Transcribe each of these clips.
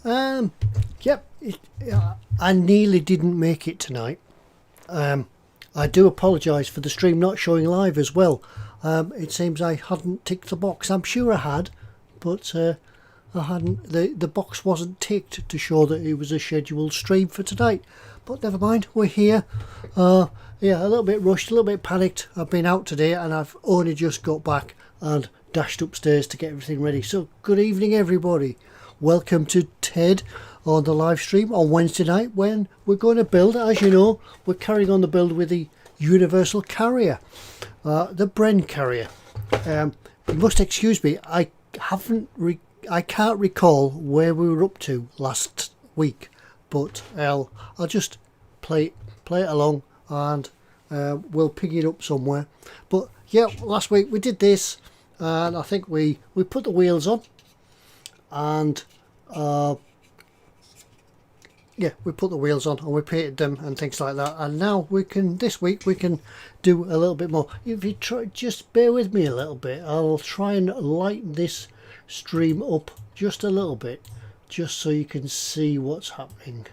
Yep. I nearly didn't make it tonight. I do apologise for the stream not showing live as well. It seems I hadn't ticked the box. I'm sure I had, but I hadn't. The box wasn't ticked to show that it was a scheduled stream for tonight. But never mind, we're here. Yeah, a little bit rushed, a little bit panicked. I've been out today and I've only just got back and dashed upstairs to get everything ready. So good evening everybody. Welcome to Ted on the live stream on Wednesday night when we're going to build, as you know, we're carrying on the build with the Universal carrier, the Bren carrier. You must excuse me, I can't recall where we were up to last week, but I'll just play it along and we'll pick it up somewhere. But yeah, last week we did this and I think we put the wheels on and yeah, we put the wheels on and we painted them and things like that, and now this week we can do a little bit more. If you try, just bear with me a little bit, I'll try and lighten this stream up just a little bit just so you can see what's happening.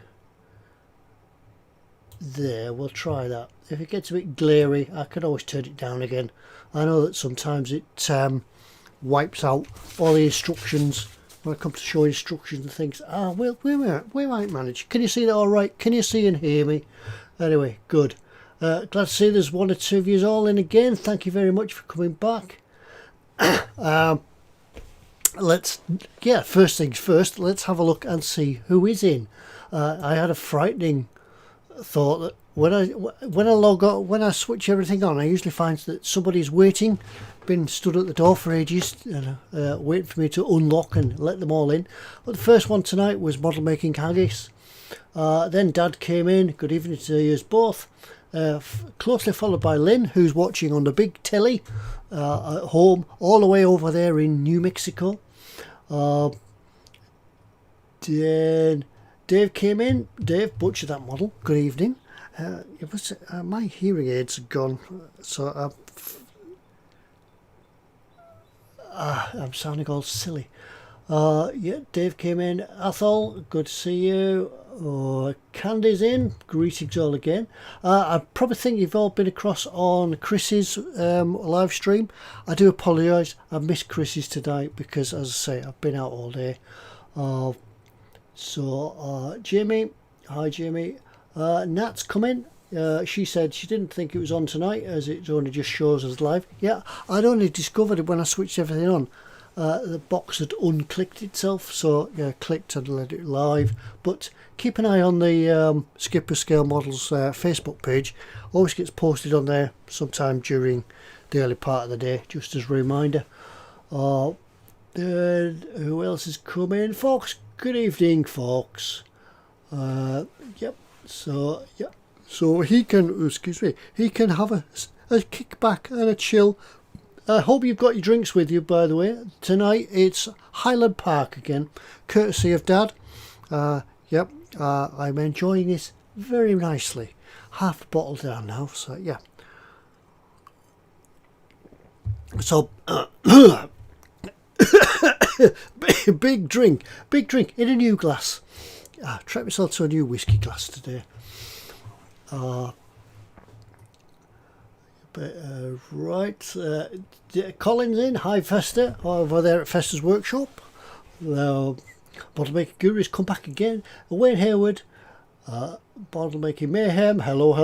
There, we'll try that. If it gets a bit glary, I can always turn it down again. I know that sometimes it wipes out all the instructions when it comes to show instructions and things. We might manage. Can you see that all right? Can you see and hear me? Anyway, good. Glad to see there's one or two of you all in again. Thank you very much for coming back. First things first, let's have a look and see who is in. I had a frightening thought that when I log on, when I switch everything on, I usually find that somebody's waiting, been stood at the door for ages, waiting for me to unlock and let them all in. But the first one tonight was model making haggis. Then Dad came in. Good evening to you both. Closely followed by Lynn, who's watching on the big telly at home, all the way over there in New Mexico. Then Dave came in. Dave, butcher that model. Good evening. My hearing aids are gone, so I'm sounding all silly. Yeah, Dave came in. Athol, good to see you. Candy's in. Greetings all again. I probably think you've all been across on Chris's live stream. I do apologise. I missed Chris's tonight because, as I say, I've been out all day. Jamie, hi Jamie. Nat's come in. She said she didn't think it was on tonight as it only just shows us live. Yeah, I'd only discovered it when I switched everything on. The box had unclicked itself, so yeah, clicked and let it live. But keep an eye on the Skipper Scale Models Facebook page. Always gets posted on there sometime during the early part of the day, just as a reminder. Who else has come in? Fox, good evening, Fox. Yep. So he can, he can have a kickback and a chill. I hope you've got your drinks with you, by the way. Tonight it's Highland Park again, courtesy of Dad. I'm enjoying this very nicely. Half the bottle down now, so yeah. So, big drink in a new glass. Treat myself to a new whiskey glass today. Colin's in. Hi Fester, over there at Fester's workshop. Bottle making gurus come back again. Wayne Hayward, bottle making mayhem. Hello.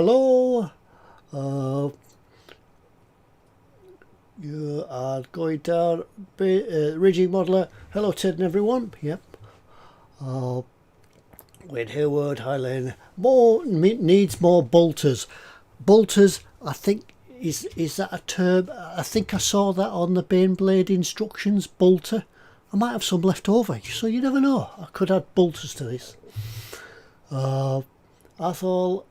You are going down. Rigging modeler. Hello Ted and everyone. Yep. Wayne Hayward, Highland. Needs more bolters. Bolters, I think, is that a term? I think I saw that on the Baneblade instructions, bolter. I might have some left over, so you never know. I could add bolters to this. Athol,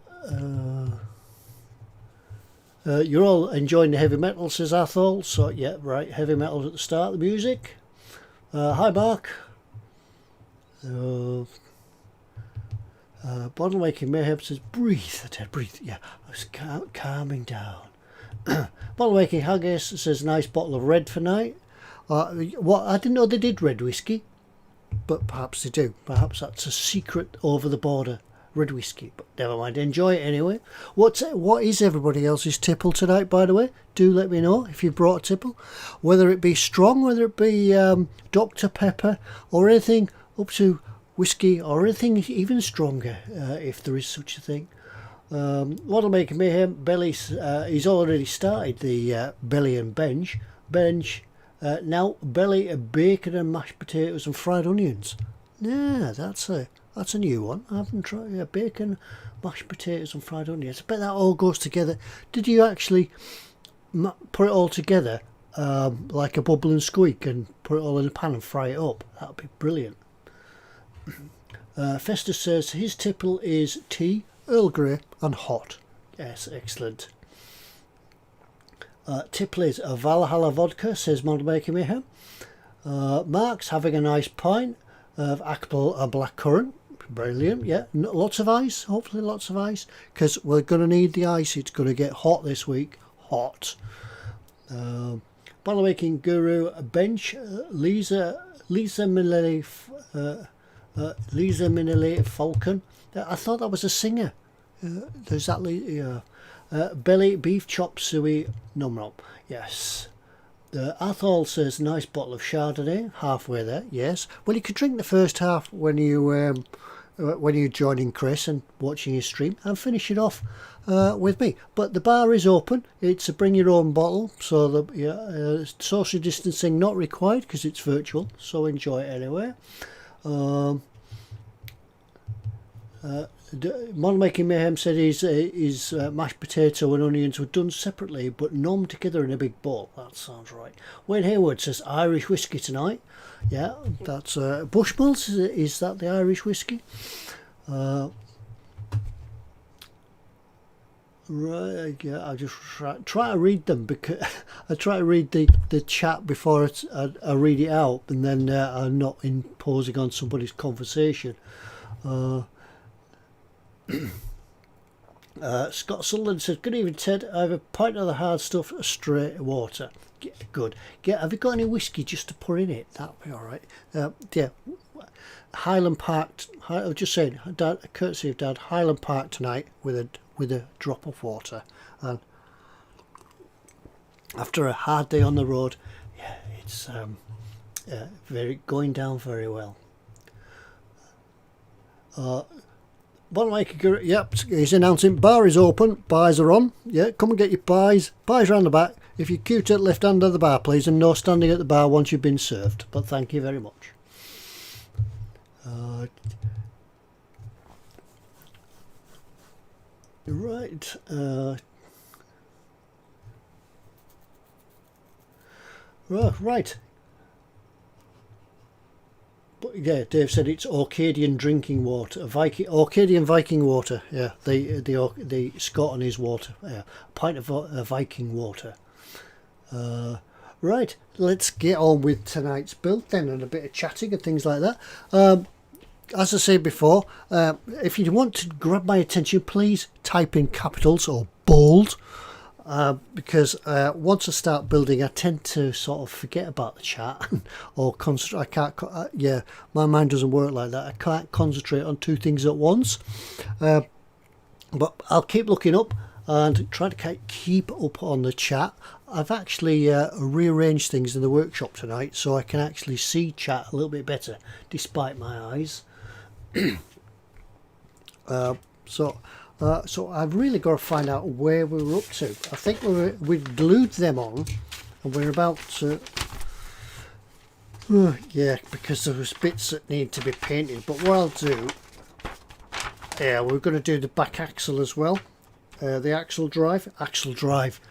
you're all enjoying the heavy metal, says Athol. So, yeah, right, heavy metal at the start, the music. Hi, Mark. Bottle making mayhem says breathe, Ted, breathe. Yeah, I was calming down. Bottle making haggis says nice bottle of red for night. What, I didn't know they did red whiskey. but perhaps they do. Perhaps that's a secret over the border red whiskey, but never mind. Enjoy it anyway. What is everybody else's tipple tonight, by the way? Do let me know if you brought a tipple, whether it be strong, whether it be Dr. Pepper, or anything up to whiskey, or anything even stronger, if there is such a thing. What'll make mayhem? Belly's he's already started the belly and bench. Now belly, bacon and mashed potatoes and fried onions. Yeah, that's a new one. I haven't tried bacon, mashed potatoes and fried onions. I bet that all goes together. Did you actually put it all together like a bubble and squeak and put it all in a pan and fry it up? That would be brilliant. Festus says his tipple is tea, Earl Grey and hot. Yes, excellent. Tipple is a Valhalla vodka, says Modemaker Mayhem. Mark's having a nice pint of apple and blackcurrant. Brilliant, yeah. Lots of ice, hopefully lots of ice, because we're going to need the ice. It's going to get hot this week. Hot. Bottle making guru bench. Lisa Minnelli Falcon. I thought that was a singer. There's that. Belly beef chop suey num num. Yes. Athol says nice bottle of Chardonnay. Halfway there. Yes. Well, you could drink the first half when you're joining Chris and watching his stream, and finish it off with me. But the bar is open. It's a bring your own bottle, so the social distancing not required because it's virtual. So enjoy it anyway. Model Making Mayhem said his mashed potato and onions were done separately but nommed together in a big bowl. That sounds right. Wayne Hayward says Irish whiskey tonight. Yeah, that's Bushmills. Is that the Irish whiskey? Right, yeah, I just try to read them, because I try to read the chat before I read it out, and then I'm not imposing on somebody's conversation. Scott Sutherland said, good evening Ted, I have a pint of the hard stuff, straight water. Good. Have you got any whiskey just to pour in it? That'll be alright. Yeah, Highland Park, I was just saying, Dad, courtesy of Dad, Highland Park tonight with a drop of water. And after a hard day on the road, yeah, it's going down very well. Yep, he's announcing bar is open, pies are on. Yeah, come and get your pies. Pies round the back. If you queue to the left hand of the bar, please, and no standing at the bar once you've been served. But thank you very much. Right. Right. Yeah, Dave said it's Orcadian drinking water, Orcadian Viking water. Yeah, the Scot and his water. Yeah, a pint of Viking water. Right, let's get on with tonight's build then, and a bit of chatting and things like that. As I said before, if you want to grab my attention, please type in capitals or bold. Because once I start building, I tend to sort of forget about the chat or concentrate. I can't. Yeah, my mind doesn't work like that. I can't concentrate on two things at once. But I'll keep looking up and try to keep up on the chat. I've actually rearranged things in the workshop tonight, so I can actually see chat a little bit better, despite my eyes. So I've really got to find out where we're up to. I think we've glued them on, and we're about to. Yeah, because there was bits that need to be painted. But what I'll do, yeah, we're going to do the back axle as well. The axle drive.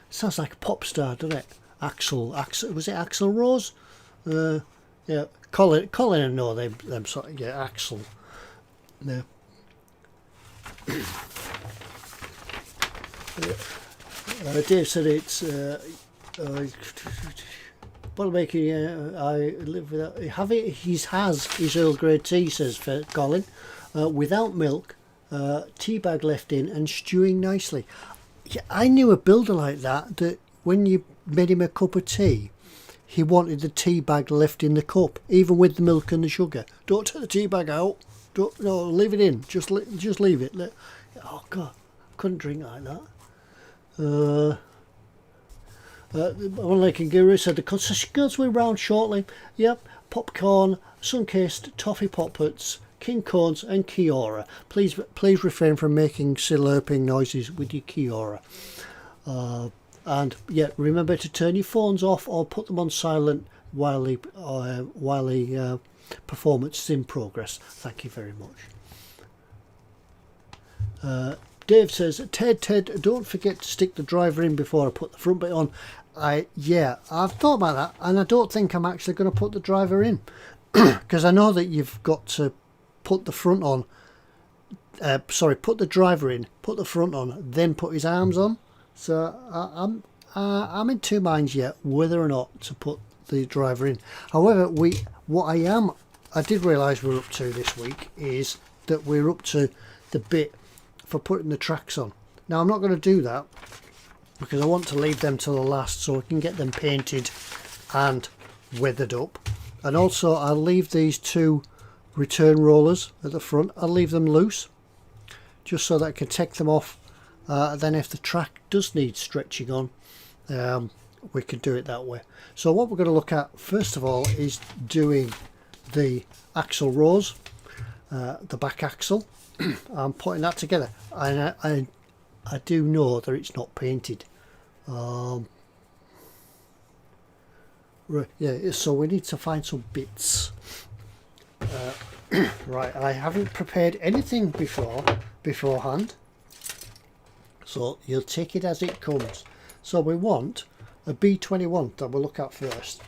Sounds like a pop star, doesn't it? Axel. Was it Axel Rose? Yeah, Colin and no, them sort of, yeah, Axel. Yeah. Dave said it's bottle making. I live without. He has his Earl Grey tea, says Colin, without milk, tea bag left in, and stewing nicely. Yeah, I knew a builder like that. That when you made him a cup of tea, he wanted the tea bag left in the cup, even with the milk and the sugar. Don't take the tea bag out. No, leave it in. Just leave it. Oh God, couldn't drink like that. One like Guru said the concession girls will be round shortly. Yep, popcorn, sun-kissed, toffee poppets, king cones, and Kiora. Please refrain from making slurping noises with your Kiora. And yeah, remember to turn your phones off or put them on silent while the performance is in progress. Thank you very much. Dave says, Ted, don't forget to stick the driver in before I put the front bit on. I've thought about that, and I don't think I'm actually going to put the driver in because I know that you've got to put the front on. Put the driver in, put the front on, then put his arms on. So I'm in two minds yet whether or not to put the driver in. However, I did realise we're up to this week is that we're up to the bit for putting the tracks on. Now I'm not going to do that because I want to leave them till the last so I can get them painted and weathered up. And also I'll leave these two return rollers at the front, I'll leave them loose just so that I can take them off. Then if the track does need stretching on, we can do it that way. So what we're going to look at first of all is doing the axle rows, the back axle. I'm putting that together, and I do know that it's not painted. Right, yeah, so we need to find some bits. Right, I haven't prepared anything beforehand, so you'll take it as it comes. So we want a B21 that we'll look at first.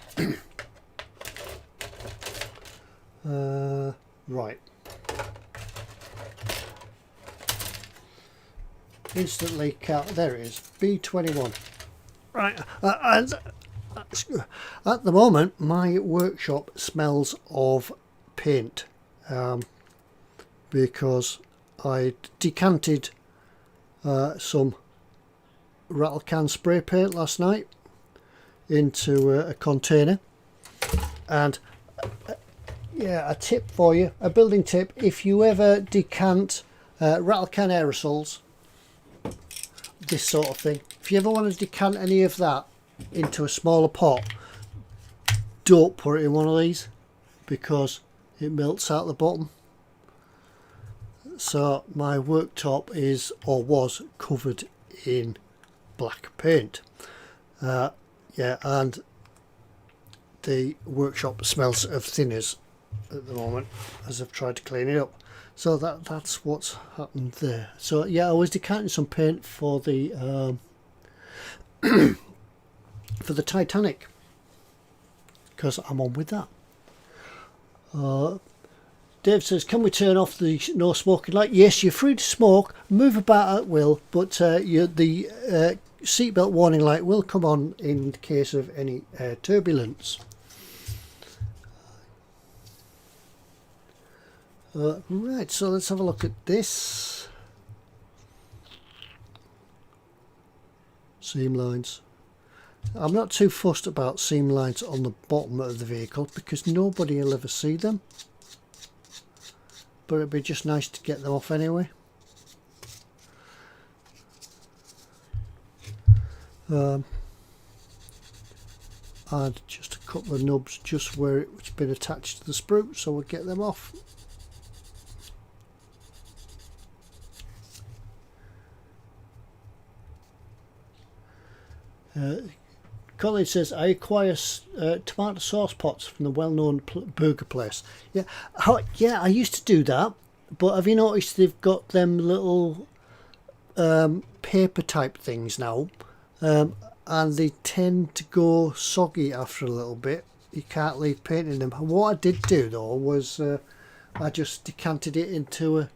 Right. Instantly count. There it is, B21. Right, and at the moment my workshop smells of paint because I decanted some rattle can spray paint last night into a container. And yeah, a tip for you, a building tip: if you ever decant rattle can aerosols, this sort of thing, if you ever want to decant any of that into a smaller pot, don't put it in one of these because it melts out the bottom. So my worktop is, or was, covered in black paint. Yeah, and the workshop smells of thinners at the moment as I've tried to clean it up. So that's what's happened there. So yeah, I was decanting some paint for the for the Titanic because I'm on with that. Dave says, can we turn off the no smoking light? Yes, you're free to smoke, move about at will, but the seatbelt warning light will come on in case of any turbulence. Right, so let's have a look at this. Seam lines. I'm not too fussed about seam lines on the bottom of the vehicle because nobody will ever see them. But it'd be just nice to get them off anyway. And just a couple of nubs just where it's been attached to the sprue, so we'll get them off. Colin says, I acquire tomato sauce pots from the well-known burger place. Yeah, yeah, I used to do that, but have you noticed they've got them little paper type things now, and they tend to go soggy after a little bit. You can't leave paint in them. What I did do though was I just decanted it into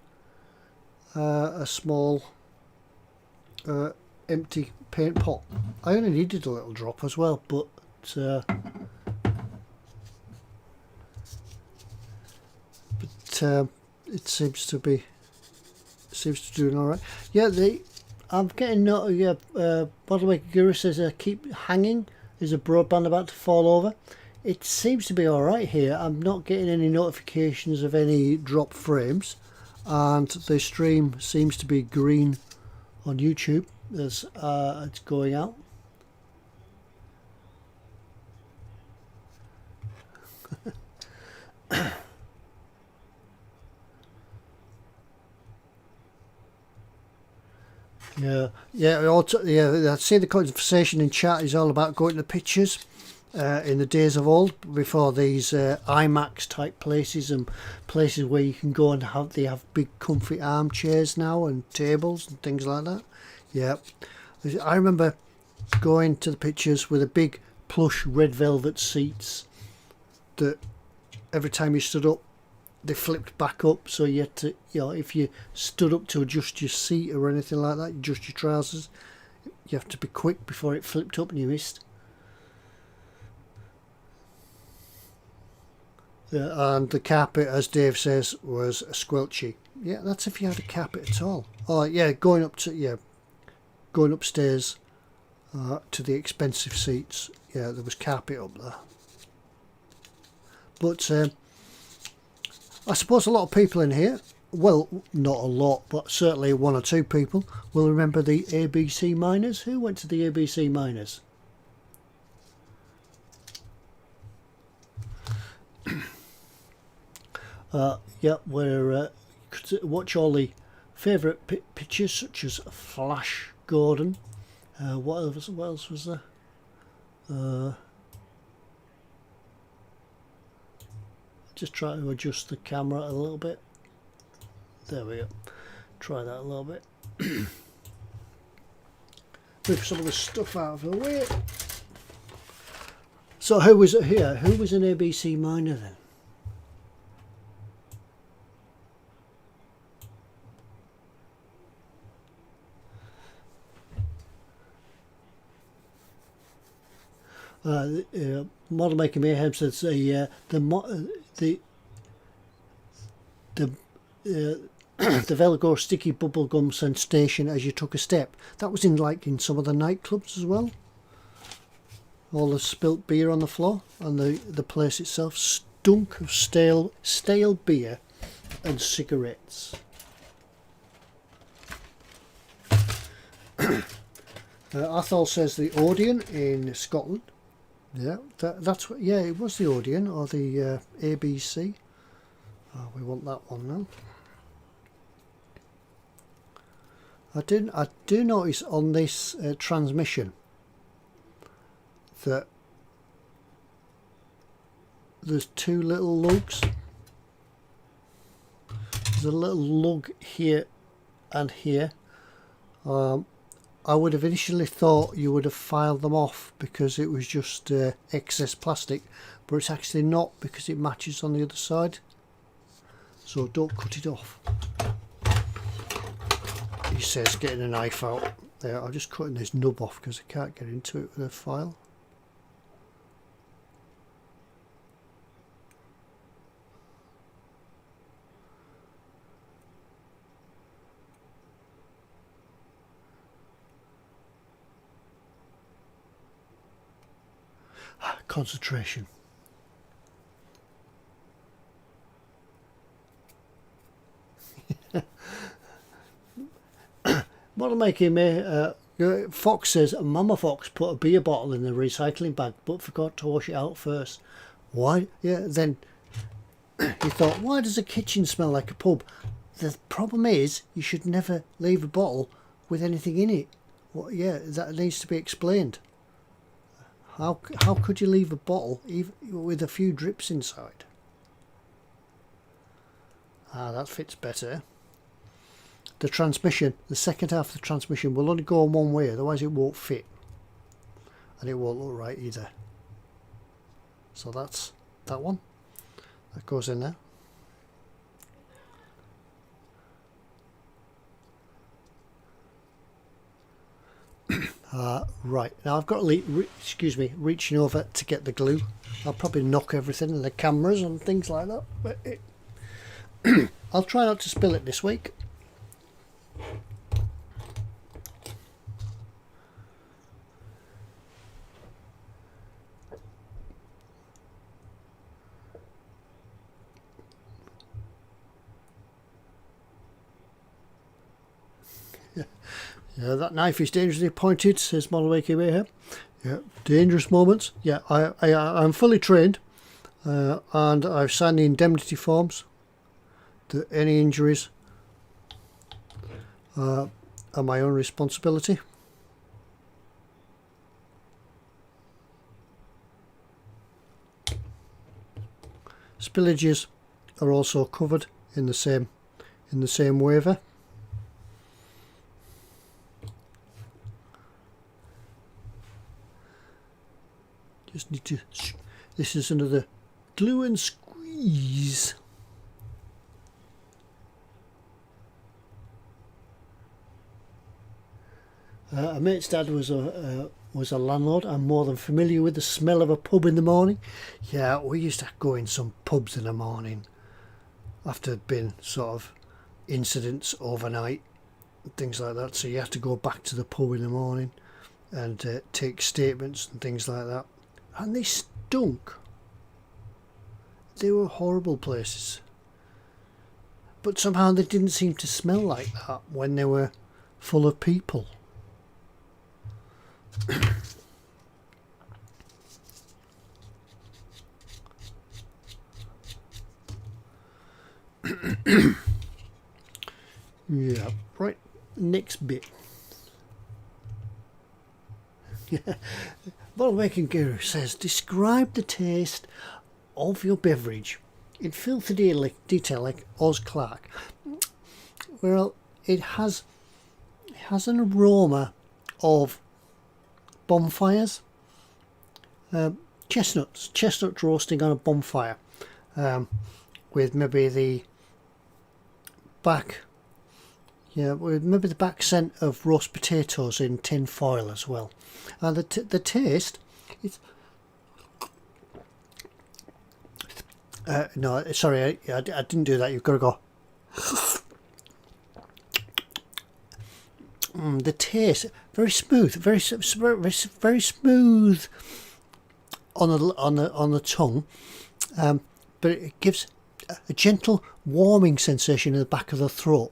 a small empty paint pot. I only needed a little drop as well, but it seems to be doing all right. Yeah, I'm getting Bottlemaker Guru says keep hanging. Is a broadband about to fall over? It seems to be alright here. I'm not getting any notifications of any drop frames, and the stream seems to be green on YouTube as it's going out. I see the conversation in chat is all about going to pictures in the days of old, before these IMAX type places and places where you can go and they have big comfy armchairs now and tables and things like that. Yeah, I remember going to the pictures with a big plush red velvet seats that every time you stood up they flipped back up, so you had to, if you stood up to adjust your seat or anything like that, adjust your trousers, you have to be quick before it flipped up and you missed. And the carpet, as Dave says, was squelchy. Yeah, that's if you had a carpet at all. Oh yeah, going upstairs to the expensive seats. Yeah, there was carpet up there. But I suppose a lot of people in here, well, not a lot, but certainly one or two people will remember the ABC Miners. Who went to the ABC Miners? Yeah, where watch all the favourite pictures such as Flash Gordon. What else was there? Just try to adjust the camera a little bit. There we go. Try that a little bit. Move some of the stuff out of the way. So who was it here? Who was an ABC Miner then? Model Maker Mayhem says the Velcro sticky bubblegum sensation as you took a step. That was in some of the nightclubs as well. All the spilt beer on the floor, and the place itself stunk of stale beer and cigarettes. Athol says the Odeon in Scotland. Yeah, that's what. Yeah, it was the Odeon or the ABC. Oh, we want that one now. I do notice on this transmission that there's two little lugs. There's a little lug here and here. I would have initially thought you would have filed them off because it was just excess plastic, but it's actually not, because it matches on the other side. So don't cut it off. He says getting a knife out. There, I'm just cutting this nub off because I can't get into it with a file. Concentration. Model Making Me, Fox says Mama Fox put a beer bottle in the recycling bag but forgot to wash it out first. Why? Yeah, then he thought, why does a kitchen smell like a pub? The problem is you should never leave a bottle with anything in it. Well, yeah, that needs to be explained. How could you leave a bottle even with a few drips inside? Ah, that fits better. The transmission, the second half of the transmission will only go on one way, otherwise it won't fit. And it won't look right either. So that's that one. That goes in there. Right, now I've got reaching over to get the glue. I'll probably knock everything in the cameras and things like that, but I'll try not to spill it this week. That knife is dangerously pointed, says Model Maker here. Yeah, dangerous moments. Yeah, I'm fully trained, and I've signed the indemnity forms that any injuries are my own responsibility. Spillages are also covered in the same waiver. Just need to. This is another glue and squeeze. A mate's dad was a landlord. I'm more than familiar with the smell of a pub in the morning. Yeah, we used to go in some pubs in the morning after there'd been sort of incidents overnight, things like that. So you have to go back to the pub in the morning and take statements and things like that. And they stunk. They were horrible places. But somehow they didn't seem to smell like that when they were full of people. Yeah, right. Next bit. Bottle Making Guru says, describe the taste of your beverage in filthy detail like Oz Clark. Well, it has an aroma of bonfires, chestnuts roasting on a bonfire, with maybe the back scent of roast potatoes in tin foil as well. And the taste, it's no, sorry, I didn't do that. You've got to go. The taste very smooth, very smooth on the tongue, but it gives a gentle warming sensation in the back of the throat.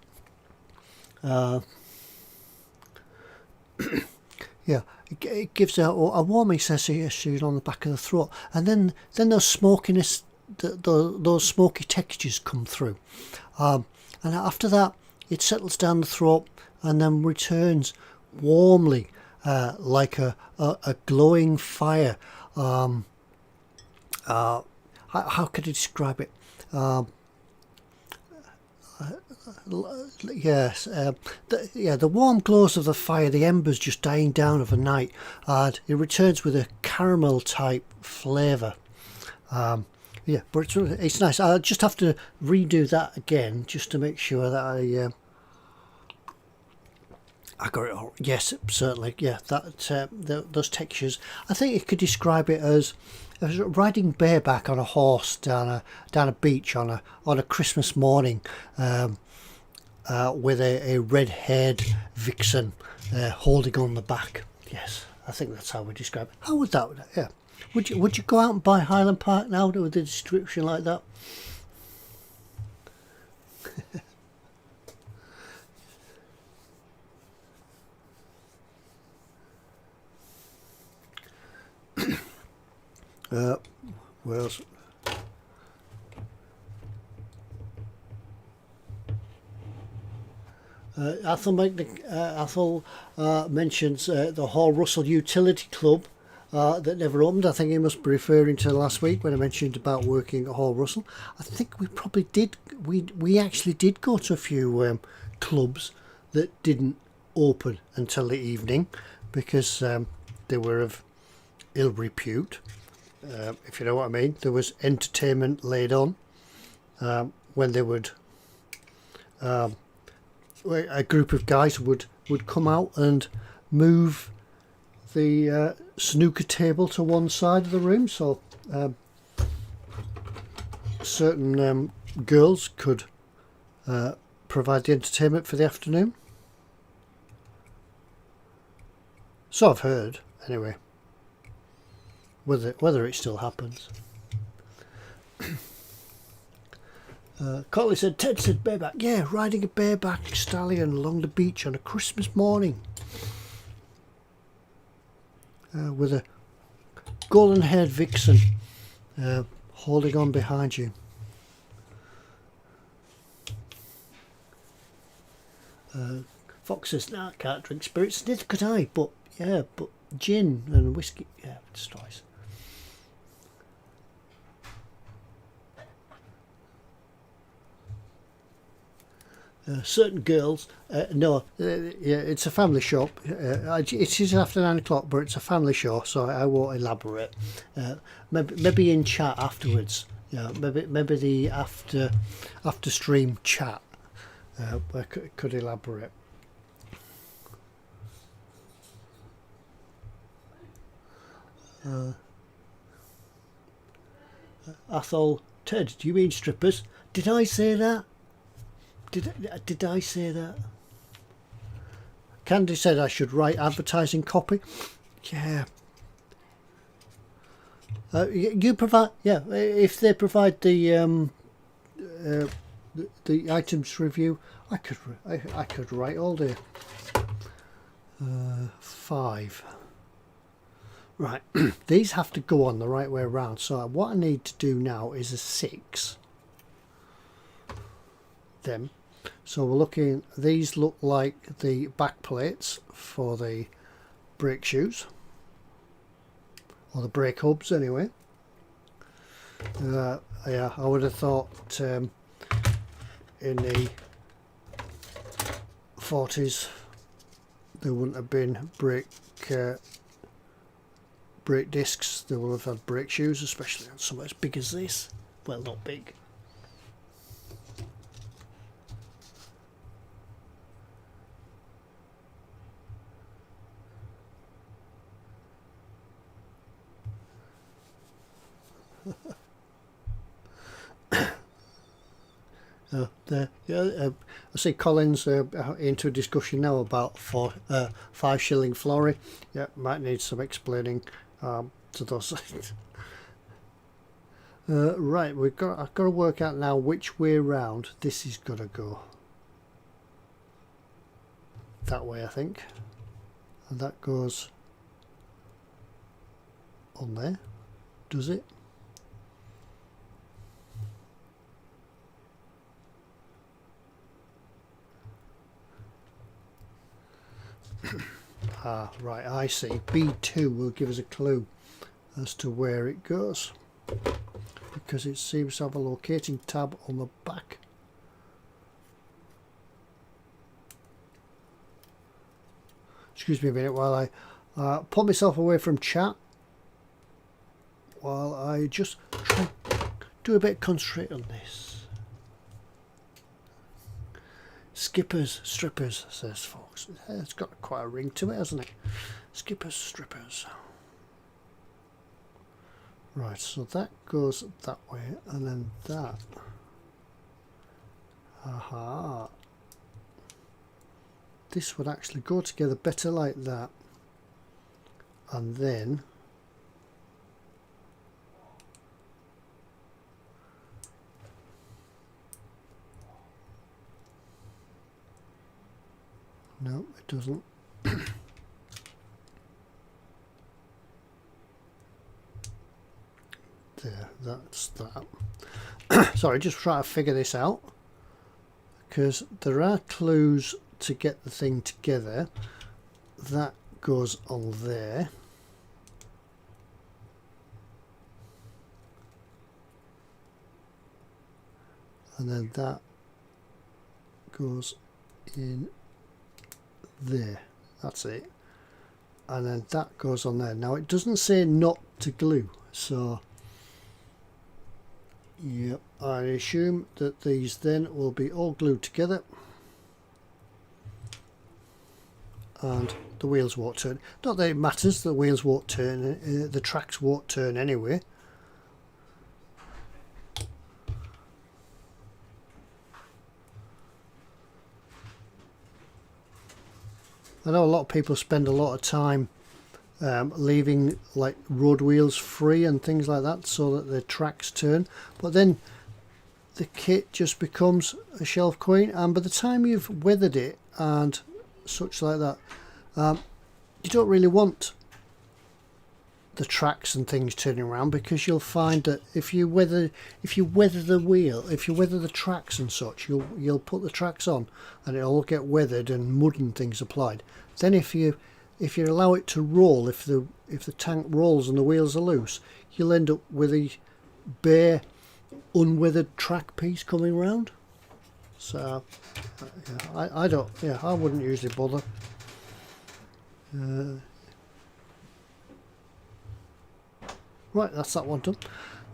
Yeah, it gives a warming sensation on the back of the throat, and then those smokiness, those smoky textures come through, and after that it settles down the throat and then returns warmly, like a glowing fire. How could I describe it? Yes, the warm glows of the fire, the embers just dying down overnight, and it returns with a caramel type flavour. Yeah, but it's nice. I'll just have to redo that again just to make sure that I got it all. Yes, certainly. Yeah, those textures. I think you could describe it as riding bareback on a horse down a beach on a Christmas morning, with a red-haired vixen holding on the back. Yes, I think that's how we describe it. How would that? Yeah. Would you go out and buy Highland Park now with a description like that? Where else? Athol mentions the Hall Russell Utility Club that never opened. I think he must be referring to last week when I mentioned about working at Hall Russell. I think we probably did. We actually did go to a few clubs that didn't open until the evening because they were of ill repute. If you know what I mean. There was entertainment laid on when they would. A group of guys would come out and move the snooker table to one side of the room, so certain girls could provide the entertainment for the afternoon. So I've heard, anyway. Whether it still happens. Ted said bareback. Yeah, riding a bareback stallion along the beach on a Christmas morning. with a golden haired vixen holding on behind you. Fox says, "No, I can't drink spirits." Neither could I, but yeah, but gin and whiskey, yeah, destroys. Certain girls, no, yeah, it's a family shop. It is after 9 o'clock, but it's a family show, so I won't elaborate. Maybe in chat afterwards. Yeah, maybe the after stream chat. I could elaborate. Athol, Ted, do you mean strippers? Did I say that? Did I say that? Candy said I should write advertising copy. Yeah. You provide, yeah. If they provide the items review, I could write all day. 5. Right. These have to go on the right way around. So what I need to do now is a 6. Them. So we're looking, these look like the back plates for the brake shoes, or the brake hubs anyway. Yeah, I would have thought in the 40s there wouldn't have been brake discs. They would have had brake shoes, especially on something as big as this. Well, not big. I see Colin's into a discussion now about 5 shilling florry. Yeah, might need some explaining to those. Right, I've got to work out now which way round this is gonna go. That way, I think, and that goes on there. Does it? Right, I see. B2 will give us a clue as to where it goes, because it seems to have a locating tab on the back. Excuse me a minute while I pull myself away from chat, while I just try do a bit concentrate on this. Skippers, strippers, says Fox. It's got quite a ring to it, hasn't it? Skippers, strippers. Right, so that goes that way, and then that. Aha. This would actually go together better like that. And then no, it doesn't. There, that's that. Sorry, just trying to figure this out, because there are clues to get the thing together. That goes on there. And then that goes in there. That's it. And then that goes on there. Now it doesn't say not to glue, so yep, I assume that these then will be all glued together and the wheels won't turn. Not that it matters, the wheels won't turn, the tracks won't turn anyway. I know a lot of people spend a lot of time leaving like road wheels free and things like that so that the tracks turn, but then the kit just becomes a shelf queen, and by the time you've weathered it and such like that, you don't really want the tracks and things turning around, because you'll find that if you weather the wheel, if you weather the tracks and such, you'll put the tracks on and it'll all get weathered and mud and things applied. Then if you allow it to roll, if the tank rolls and the wheels are loose, you'll end up with a bare unweathered track piece coming round. So I wouldn't usually bother. Right, that's that one done.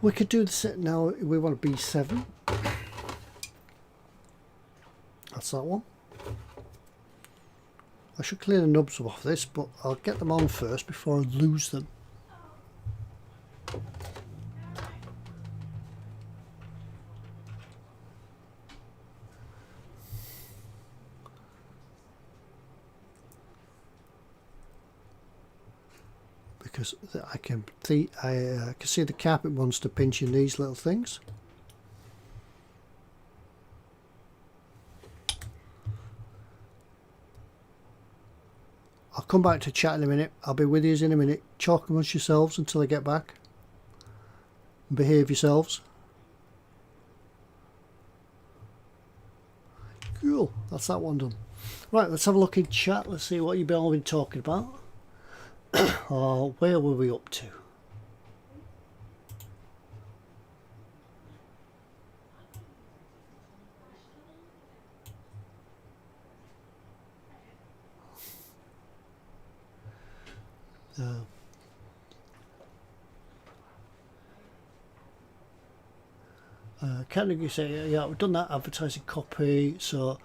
We could do the set now. We want a B7. That's that one. I should clear the nubs off this, but I'll get them on first before I lose them. Because I can see the carpet monster pinching these little things. I'll come back to chat in a minute. I'll be with you in a minute. Chalk amongst yourselves until I get back. Behave yourselves. Cool, that's that one done. Right, let's have a look in chat. Let's see what you've all been talking about. Oh, where were we up to? Category say, yeah, we've done that advertising copy. So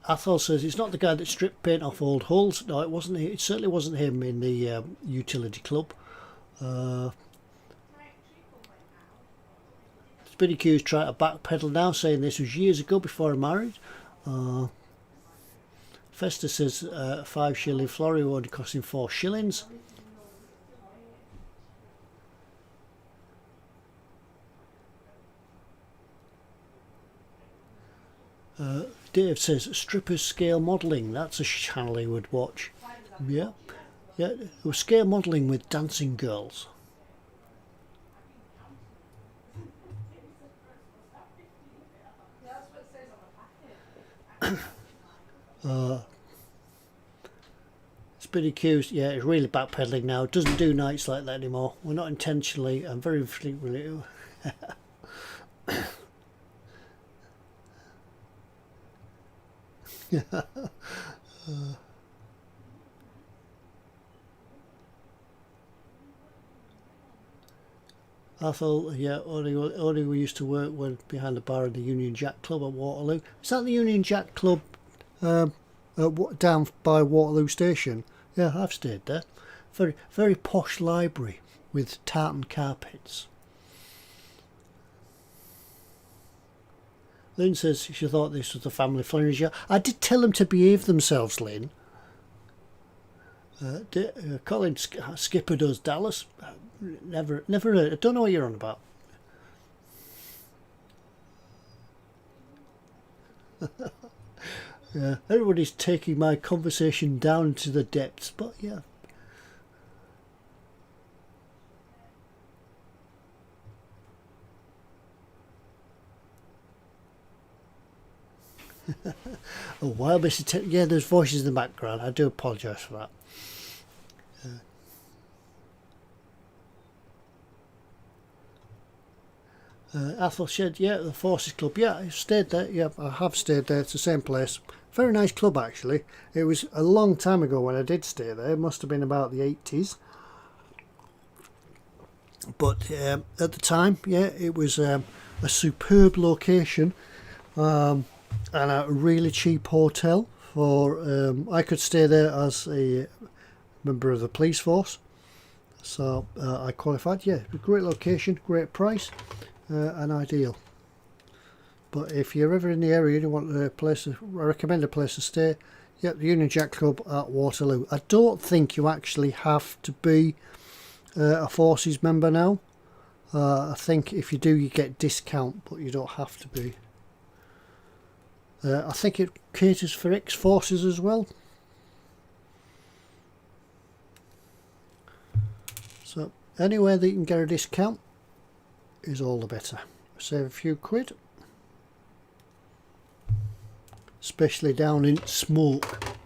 Athol says it's not the guy that stripped paint off old hulls. No, it wasn't. It certainly wasn't him in the utility club. Spinny Q's trying to backpedal now, saying this was years ago before I married. Festa says 5 shilling florrie only costing 4 shillings. Dave says strippers scale modelling. That's a channel he would watch. Yeah, it was scale modelling with dancing girls. Spinny Q's, yeah, it's really backpedaling now. It doesn't do nights like that anymore. We're not intentionally and very frequently. I thought, yeah, only we used to work when behind the bar in the Union Jack Club at Waterloo. Is that the Union Jack Club down by Waterloo Station? Yeah, I've stayed there. Very, very posh library with tartan carpets. Lynn says she thought this was the family furniture. I did tell them to behave themselves, Lynn. Colin Skipper does Dallas. Never heard. I don't know what you're on about. Yeah, everybody's taking my conversation down to the depths, but yeah. Oh, wild Mr. Yeah, there's voices in the background. I do apologise for that. Athol said, yeah, the Forces Club. Yeah, I stayed there. Yeah, I have stayed there. It's the same place. Very nice club, actually. It was a long time ago when I did stay there. It must have been about the 80s. But at the time, yeah, it was a superb location. And a really cheap hotel for I could stay there as a member of the police force, so I qualified. Yeah, great location, great price, and ideal. But if you're ever in the area and you want a place, I recommend a place to stay. Yep, the Union Jack Club at Waterloo. I don't think you actually have to be a Forces member now. I think if you do, you get discount, but you don't have to be. I think it caters for ex-forces as well. So anywhere that you can get a discount is all the better. Save a few quid, especially down in smoke.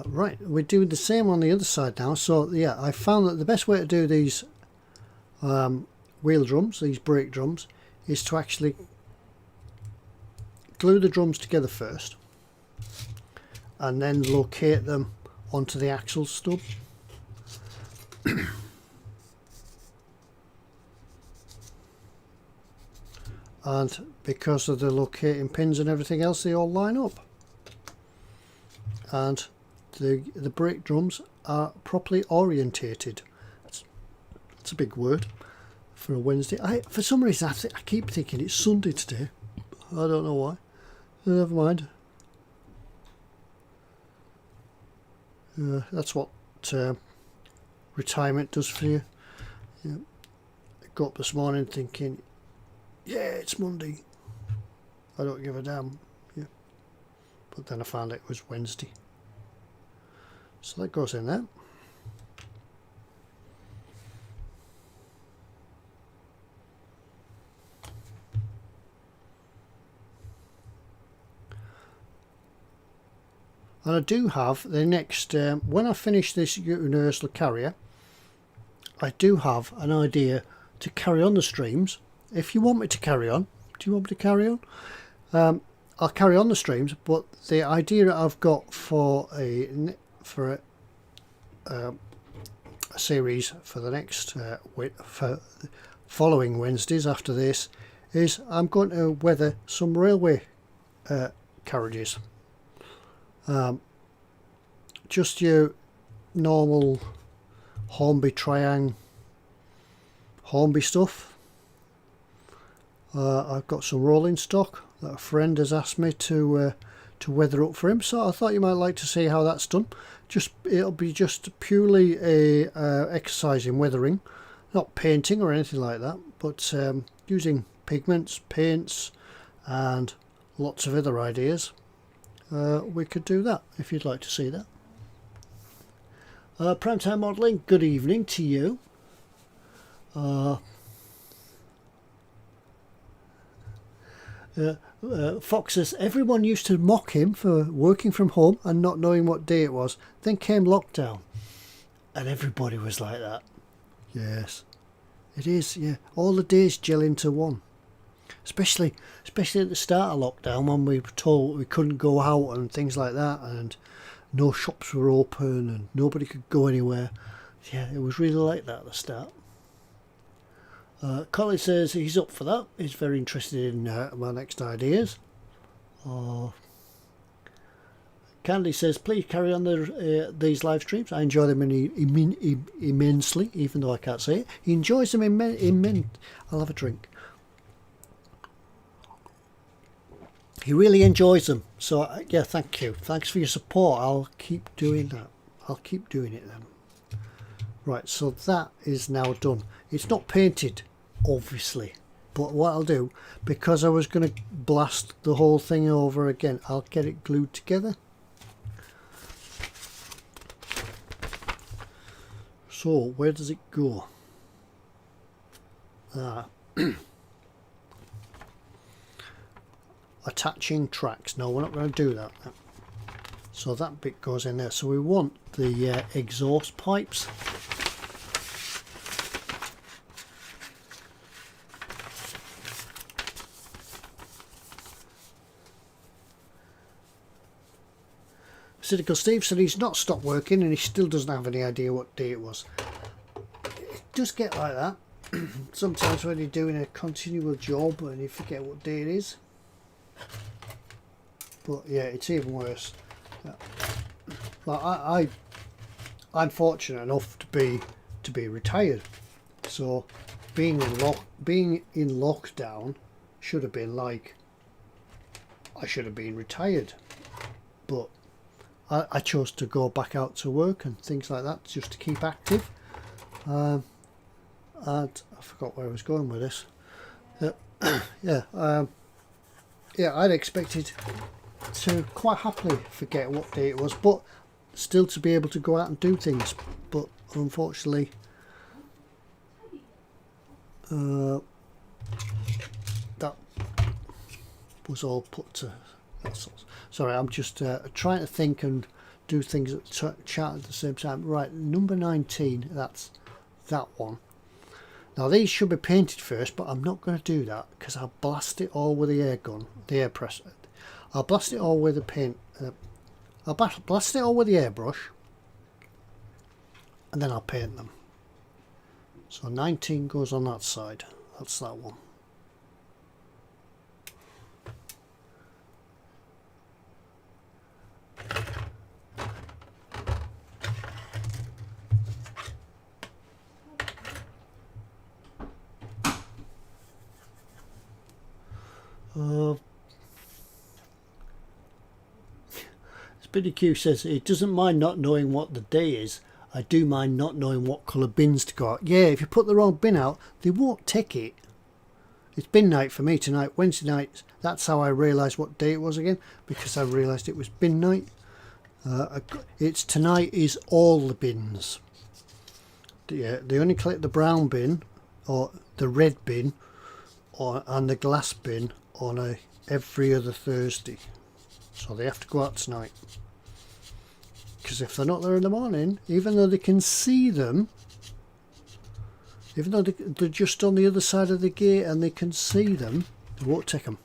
Right, we're doing the same on the other side now. So yeah, I found that the best way to do these wheel drums, these brake drums, is to actually glue the drums together first and then locate them onto the axle stub. And because of the locating pins and everything else, they all line up. And the brake drums are properly orientated. It's a big word for a Wednesday. For some reason I keep thinking it's Sunday today. I don't know why. Never mind. That's what retirement does for you. Yeah. I got up this morning thinking, yeah, it's Monday. I don't give a damn. Yeah. But then I found it was Wednesday. So that goes in there. And I do have the next, when I finish this Universal carrier, I do have an idea to carry on the streams. If you want me to carry on, do you want me to carry on? I'll carry on the streams, but the idea I've got for a series for the next for following Wednesdays after this is I'm going to weather some railway carriages. Just your normal Hornby Triang Hornby stuff. I've got some rolling stock that a friend has asked me to weather up for him, so I thought you might like to see how that's done. It'll be just purely a exercise in weathering, not painting or anything like that, but using pigments, paints and lots of other ideas. We could do that if you'd like to see that. Primetime Modelling, good evening to you. Fox says everyone used to mock him for working from home and not knowing what day it was. Then came lockdown and everybody was like that. Yes, it is. Yeah, all the days gel into one. Especially at the start of lockdown when we were told we couldn't go out and things like that, and no shops were open and nobody could go anywhere. Yeah, it was really like that at the start. Colin says he's up for that. He's very interested in my next ideas. Candy says please carry on these live streams. I enjoy them immensely, even though I can't say it. He enjoys them I'll have a drink. He really enjoys them. So yeah, thank you. Thanks for your support. I'll keep doing that. I'll keep doing it then. Right, so that is now done. It's not painted, obviously, but what I'll do, because I was going to blast the whole thing over again, I'll get it glued together. So where does it go? Attaching tracks. No, we're not going to do that. So that bit goes in there. So we want the exhaust pipes. Cynical Steve said he's not stopped working and he still doesn't have any idea what day it was. It does get like that. Sometimes when you're doing a continual job and you forget what day it is. But yeah, it's even worse. Like I'm fortunate enough to be retired, so being in lockdown should have been like I should have been retired, but I chose to go back out to work and things like that just to keep active. And I forgot where I was going with this. Yeah. yeah, I'd expected to quite happily forget what day it was, but still to be able to go out and do things. But unfortunately, that was all put to. Sorry, I'm just trying to think and do things at chat at the same time. Right, number 19. That's that one. Now these should be painted first, but I'm not going to do that because I'll blast it all with the air gun, the air press. I'll blast it all with the paint. I'll blast it all with the airbrush, and then I'll paint them. So 19 goes on that side. That's that one. Speedy Q says he doesn't mind not knowing what the day is. I do mind not knowing what colour bins to go out. Yeah, if you put the wrong bin out, they won't take it. It's bin night for me tonight, Wednesday night. That's how I realised what day it was again, because I realised it was bin night. It's tonight is all the bins. Yeah, they only collect the brown bin or the red bin and the glass bin on every other Thursday. So they have to go out tonight. Because if they're not there in the morning, even though they can see them, even though they're just on the other side of the gate and they can see them, they won't take them.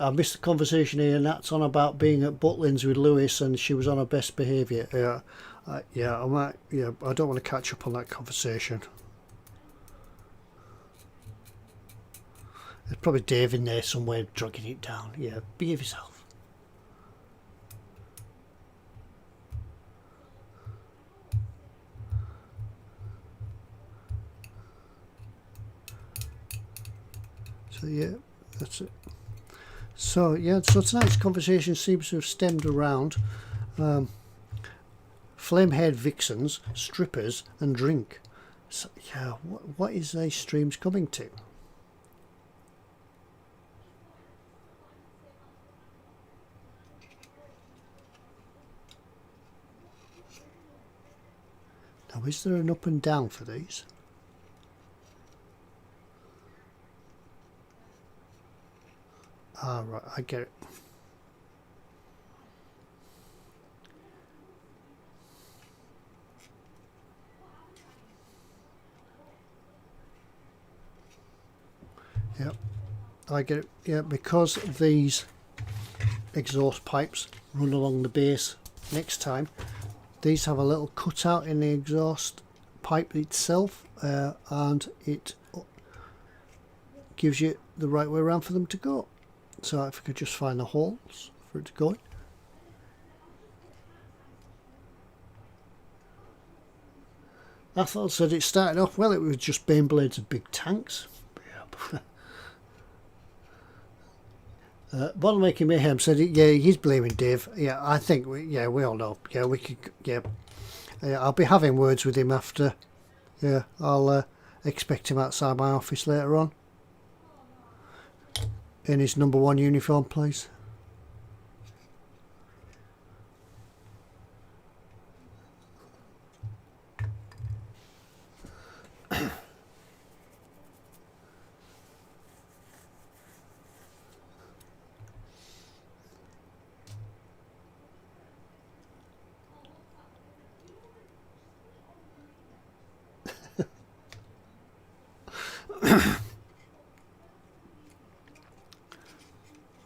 I missed the conversation here, and that's on about being at Butlins with Lewis, and she was on her best behaviour. Yeah, I might. Yeah, I don't want to catch up on that conversation. There's probably Dave in there somewhere dragging it down. Yeah, behave yourself. So yeah, that's it. So yeah, so tonight's conversation seems to have stemmed around flamehead vixens, strippers, and drink. So yeah, what is these streams coming to? Now, is there an up and down for these? Ah, right, I get it. Yep, I get it. Yeah, because these exhaust pipes run along the base next time, these have a little cutout in the exhaust pipe itself, and it gives you the right way around for them to go. So if I could just find the holes for it to go in. I thought said it started off well, it was just Bane blades and big tanks. Bottle-making Mayhem said, yeah, he's blaming Dave. Yeah, I think, we all know. Yeah, we could, yeah. I'll be having words with him after. Yeah, I'll expect him outside my office later on. In his number 1 uniform, please.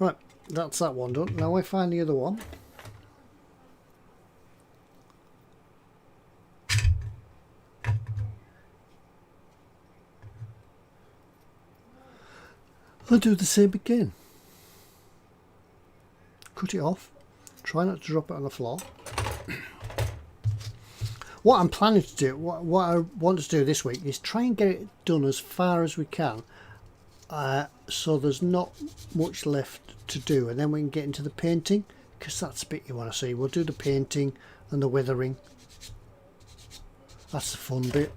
Right, that's that one done. Now I find the other one. I'll do the same again. Cut it off. Try not to drop it on the floor. What I'm planning to do, what I want to do this week is try and get it done as far as we can So there's not much left to do, and then we can get into the painting, because that's the bit you want to see. We'll do the painting and the weathering. That's the fun bit.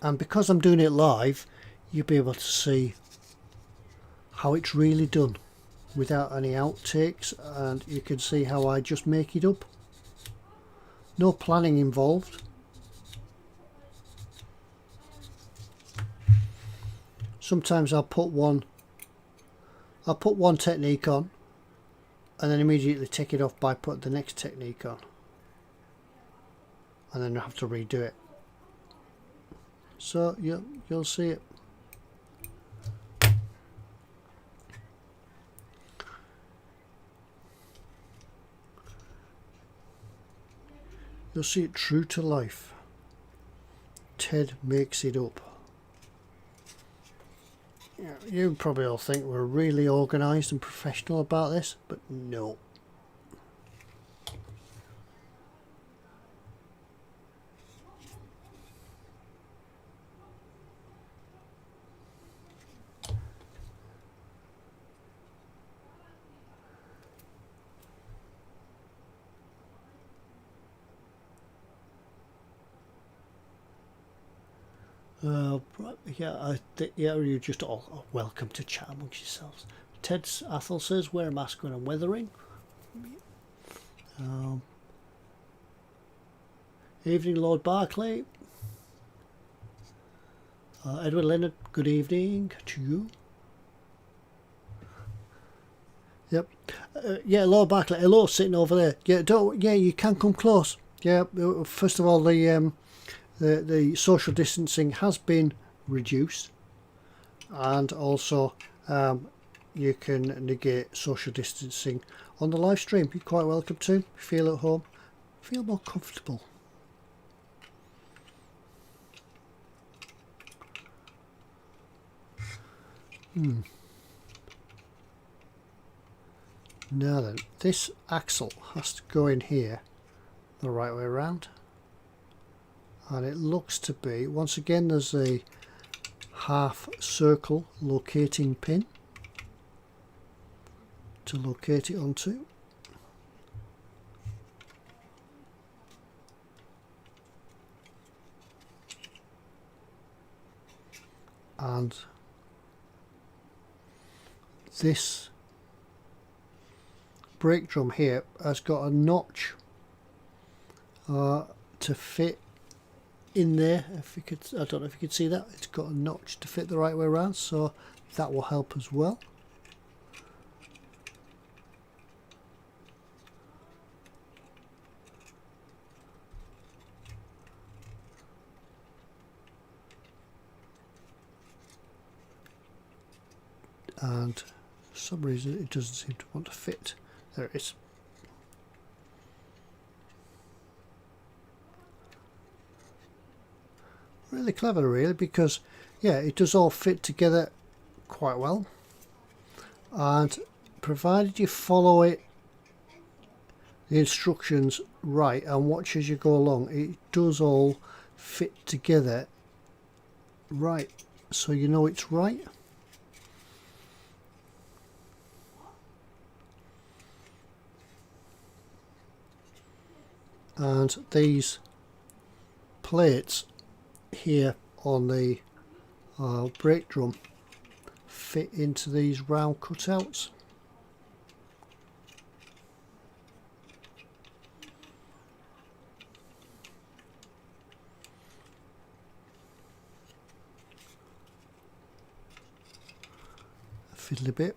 And because I'm doing it live, you'll be able to see how it's really done without any outtakes, and you can see how I just make it up. No planning involved. Sometimes I'll put one technique on and then immediately take it off by putting the next technique on, and then I have to redo it. So you'll see it. You'll see it true to life. Ted makes it up. Yeah, you probably all think we're really organised and professional about this, but no. Yeah, you're just all welcome to chat amongst yourselves. Ted Athel says, wear a mask when I'm weathering. Evening, Lord Barclay. Edward Leonard, good evening to you. Yep. Yeah, Lord Barclay, hello, sitting over there. Yeah, you can come close. Yeah, first of all, the social distancing has been reduced, and also you can negate social distancing on the live stream. You're quite welcome to. Feel at home, feel more comfortable. Now then, this axle has to go in here the right way around, and it looks to be, once again, there's a half circle locating pin to locate it onto. And this brake drum here has got a notch to fit in there. If you could, I don't know if you could see that, it's got a notch to fit the right way around, so that will help as well. And for some reason it doesn't seem to want to fit. There it is. Really clever, really, because yeah, it does all fit together quite well, and provided you follow the instructions right and watch as you go along, it does all fit together right, so you know it's right. And these plates here on the brake drum fit into these round cutouts. A fiddly bit.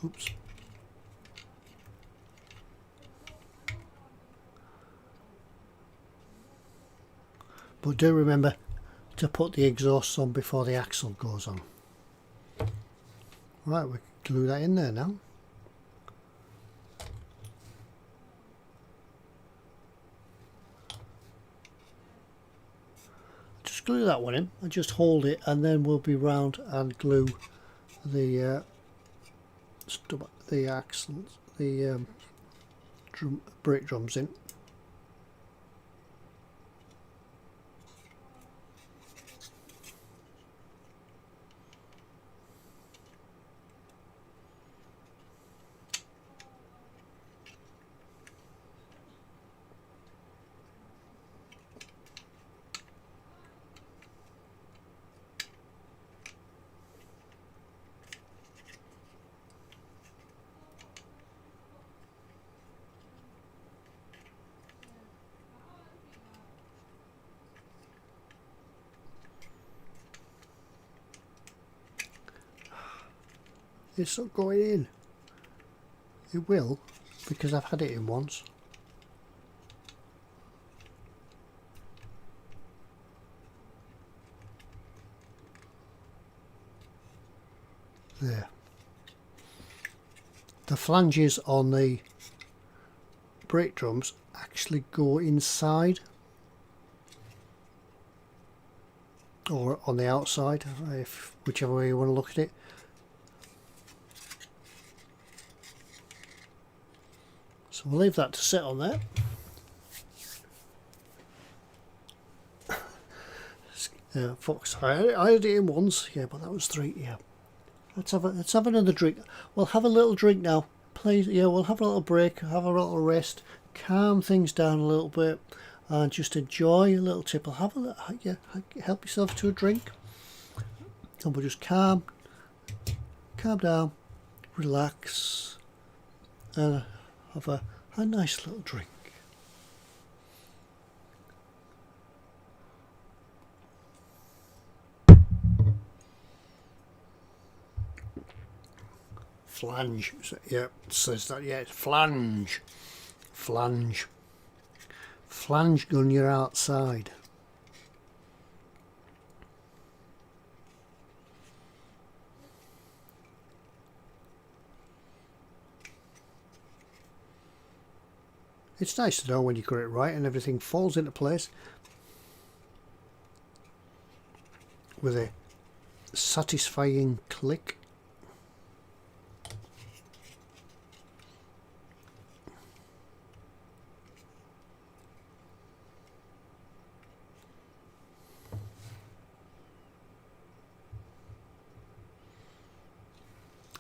Oops. But do remember to put the exhaust on before the axle goes on. Right, we can glue that in there now. Just glue that one in and just hold it, and then we'll be round and glue the axles, the brake drums in. It's not going in. It will, because I've had it in once. There. The flanges on the brake drums actually go inside, or on the outside, if whichever way you want to look at it. So we'll leave that to sit on there. Fox, I had it in once, yeah, but that was 3, yeah. Let's have another drink. We'll have a little drink now, please. Yeah, we'll have a little break, have a little rest, calm things down a little bit, and just enjoy a little tipple. Have a little, yeah, help yourself to a drink, and we'll just calm down, relax, and have a nice little drink. Flange, yeah, it says that, yeah, it's flange, flange gun, you're outside. It's nice to know when you got it right and everything falls into place with a satisfying click.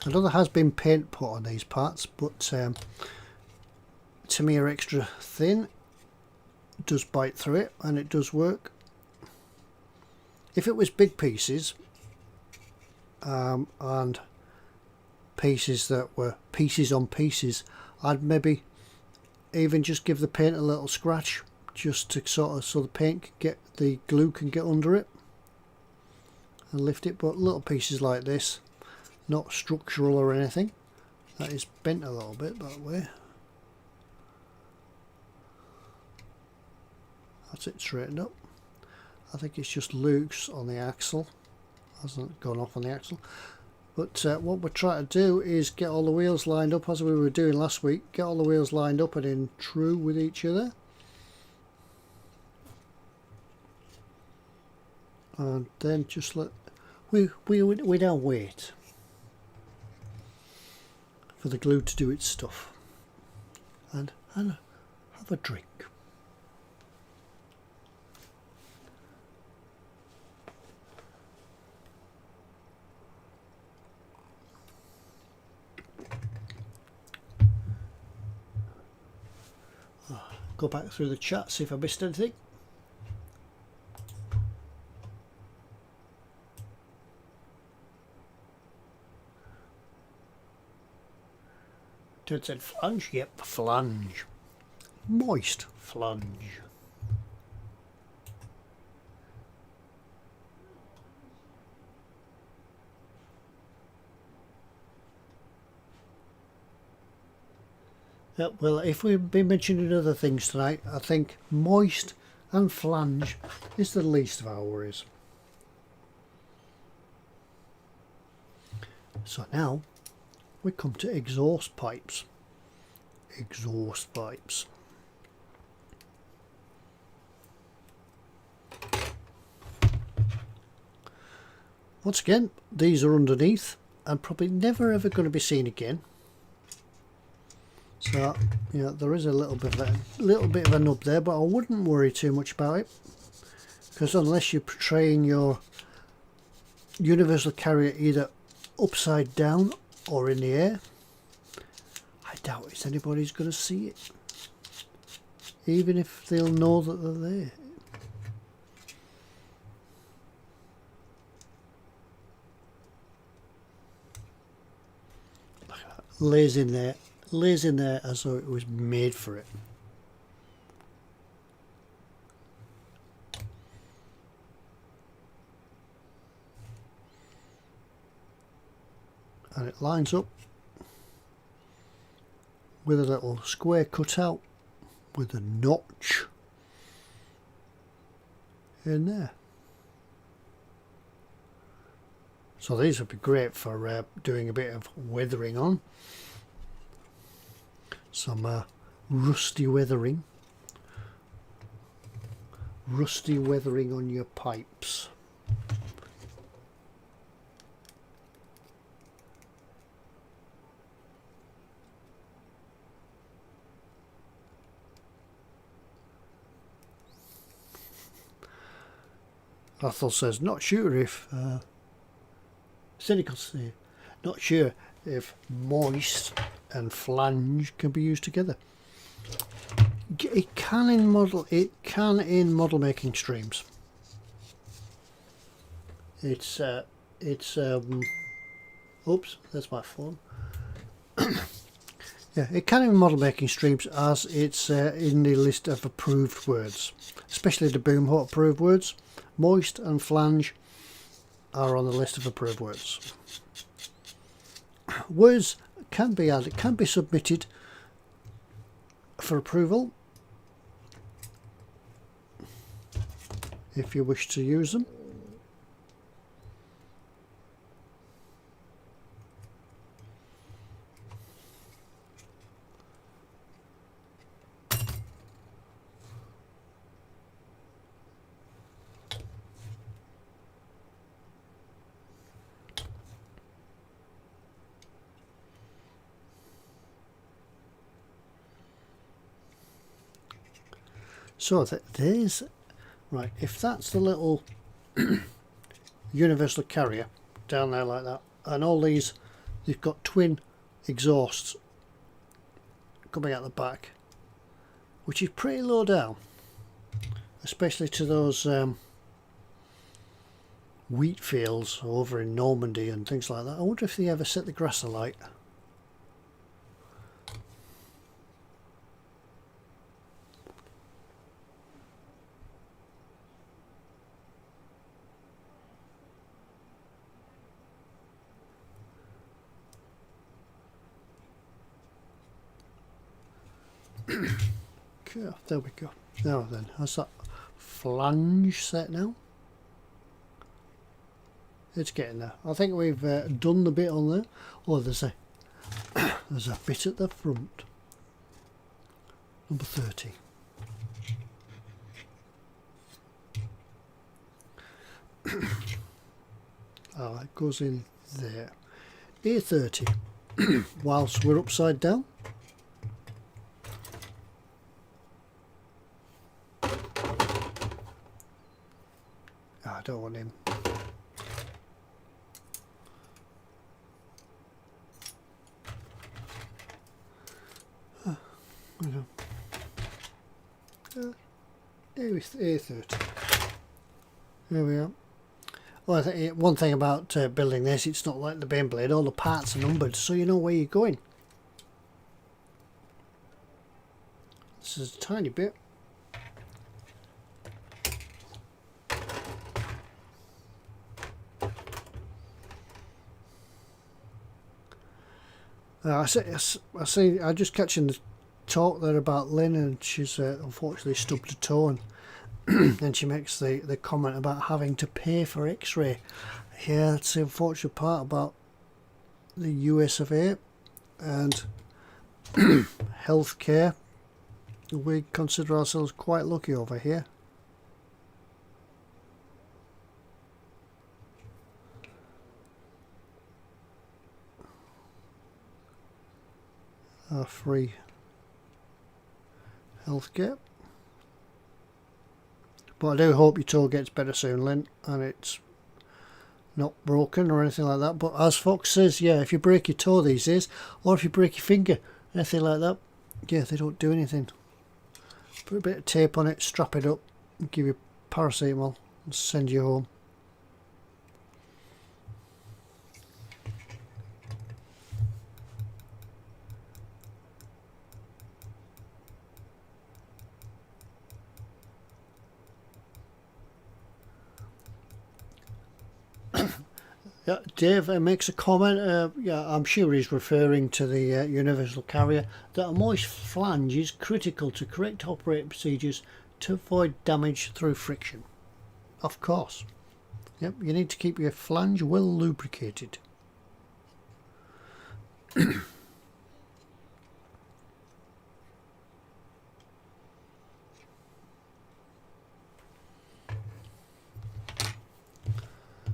I know there has been paint put on these parts, but Tamiya extra thin does bite through it, and it does work. If it was big pieces and pieces that were pieces on pieces, I'd maybe even just give the paint a little scratch, just to sort of, so the paint can get, the glue can get under it and lift it. But little pieces like this, not structural or anything, that is bent a little bit that way. That's it straightened up. I think it's just loose on the axle, hasn't gone off on the axle. But what we're trying to do is get all the wheels lined up as we were doing last week. Get all the wheels lined up and in true with each other. And then just let we now wait for the glue to do its stuff, and have a drink. Go back through the chat, see if I missed anything. Ted said flange. Yep, flange. Moist flange. Yeah, well, if we've been mentioning other things tonight, I think moist and flange is the least of our worries. So now we come to exhaust pipes. Exhaust pipes. Once again, these are underneath and probably never ever going to be seen again. So, yeah, there is a little bit of a nub there, but I wouldn't worry too much about it, because unless you're portraying your universal carrier either upside down or in the air, I doubt if anybody's going to see it, even if they'll know that they're there. Lays in there as though it was made for it. and it lines up with a little square cutout with a notch in there. So these would be great for doing a bit of weathering on. Some rusty weathering. Rusty weathering on your pipes. Athol says, not sure if Cynical say, not sure if moist and flange can be used together. It can in model making streams. It's oops, that's my phone. Yeah, it can in model making streams, as it's in the list of approved words, especially the Boomhut approved words. Moist and flange are on the list of approved words. Words can be added, can be submitted for approval if you wish to use them. So there's, right, if that's the little universal carrier down there like that, and all these, they've got twin exhausts coming out the back, which is pretty low down, especially to those wheat fields over in Normandy and things like that. I wonder if they ever set the grass alight. Okay, there we go. Now then, how's that flange set now? It's getting there. I think we've done the bit on there. Oh, there's a there's a bit at the front. Number 30. Oh, it goes in there. A30. Whilst we're upside down. I don't want him. A30. There we are. Well, I think one thing about building this, it's not like the Beyblade. All the parts are numbered, so you know where you're going. This is a tiny bit. I see. I'm just catching the talk there about Lynn, and she's unfortunately stubbed a toe, and, and she makes the comment about having to pay for X-ray. Yeah, that's the unfortunate part about the US of A and healthcare. We consider ourselves quite lucky over here. Free healthcare. But I do hope your toe gets better soon, Lynn, and it's not broken or anything like that. But as Fox says, yeah, if you break your toe these days, or if you break your finger, anything like that, yeah, they don't do anything. Put a bit of tape on it, strap it up, and give you paracetamol, and send you home. Yeah, Dave makes a comment. Yeah, I'm sure he's referring to the universal carrier, that a moist flange is critical to correct operating procedures to avoid damage through friction. Of course. Yep, you need to keep your flange well lubricated.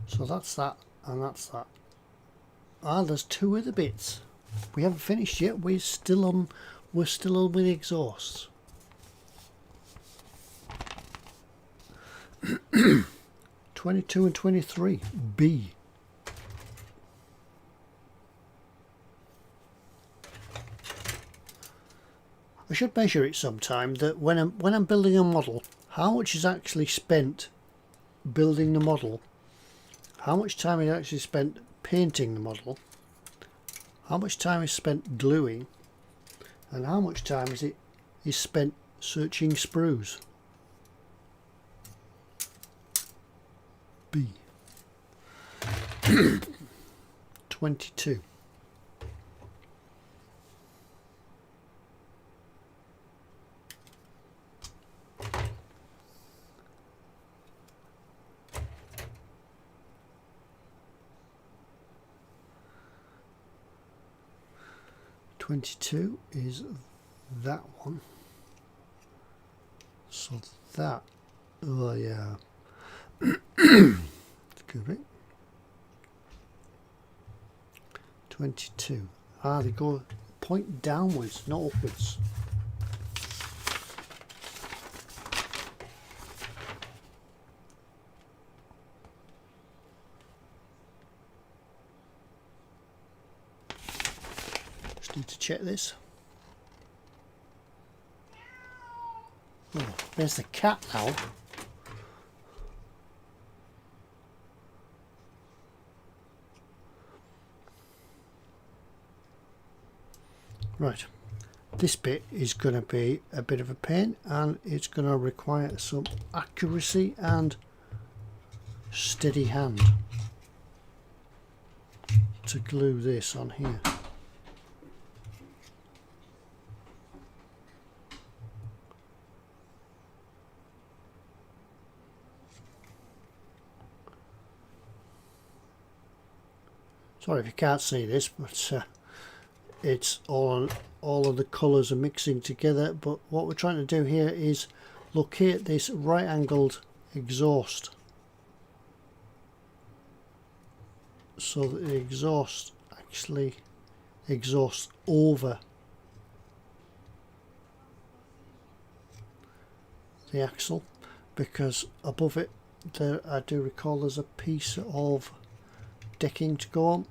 So that's that, and that's that. Ah, there's two other bits. We haven't finished yet. We're still on with the exhausts. (22) and 23. B. I should measure it sometime, that when I'm building a model, how much is actually spent building the model, how much time is actually spent painting the model, how much time is spent gluing, and how much time is spent searching sprues. B. 22. (22) is that one. So that, oh yeah, good bit. 22. Ah, they go point downwards, not upwards. Just need to check this. Oh, there's the cat now. Right, this bit is going to be a bit of a pain, and it's going to require some accuracy and steady hand to glue this on here. Sorry if you can't see this, but it's all of the colours are mixing together. But what we're trying to do here is locate this right angled exhaust so that the exhaust actually exhausts over the axle, because above it there, I do recall, there's a piece of decking to go on.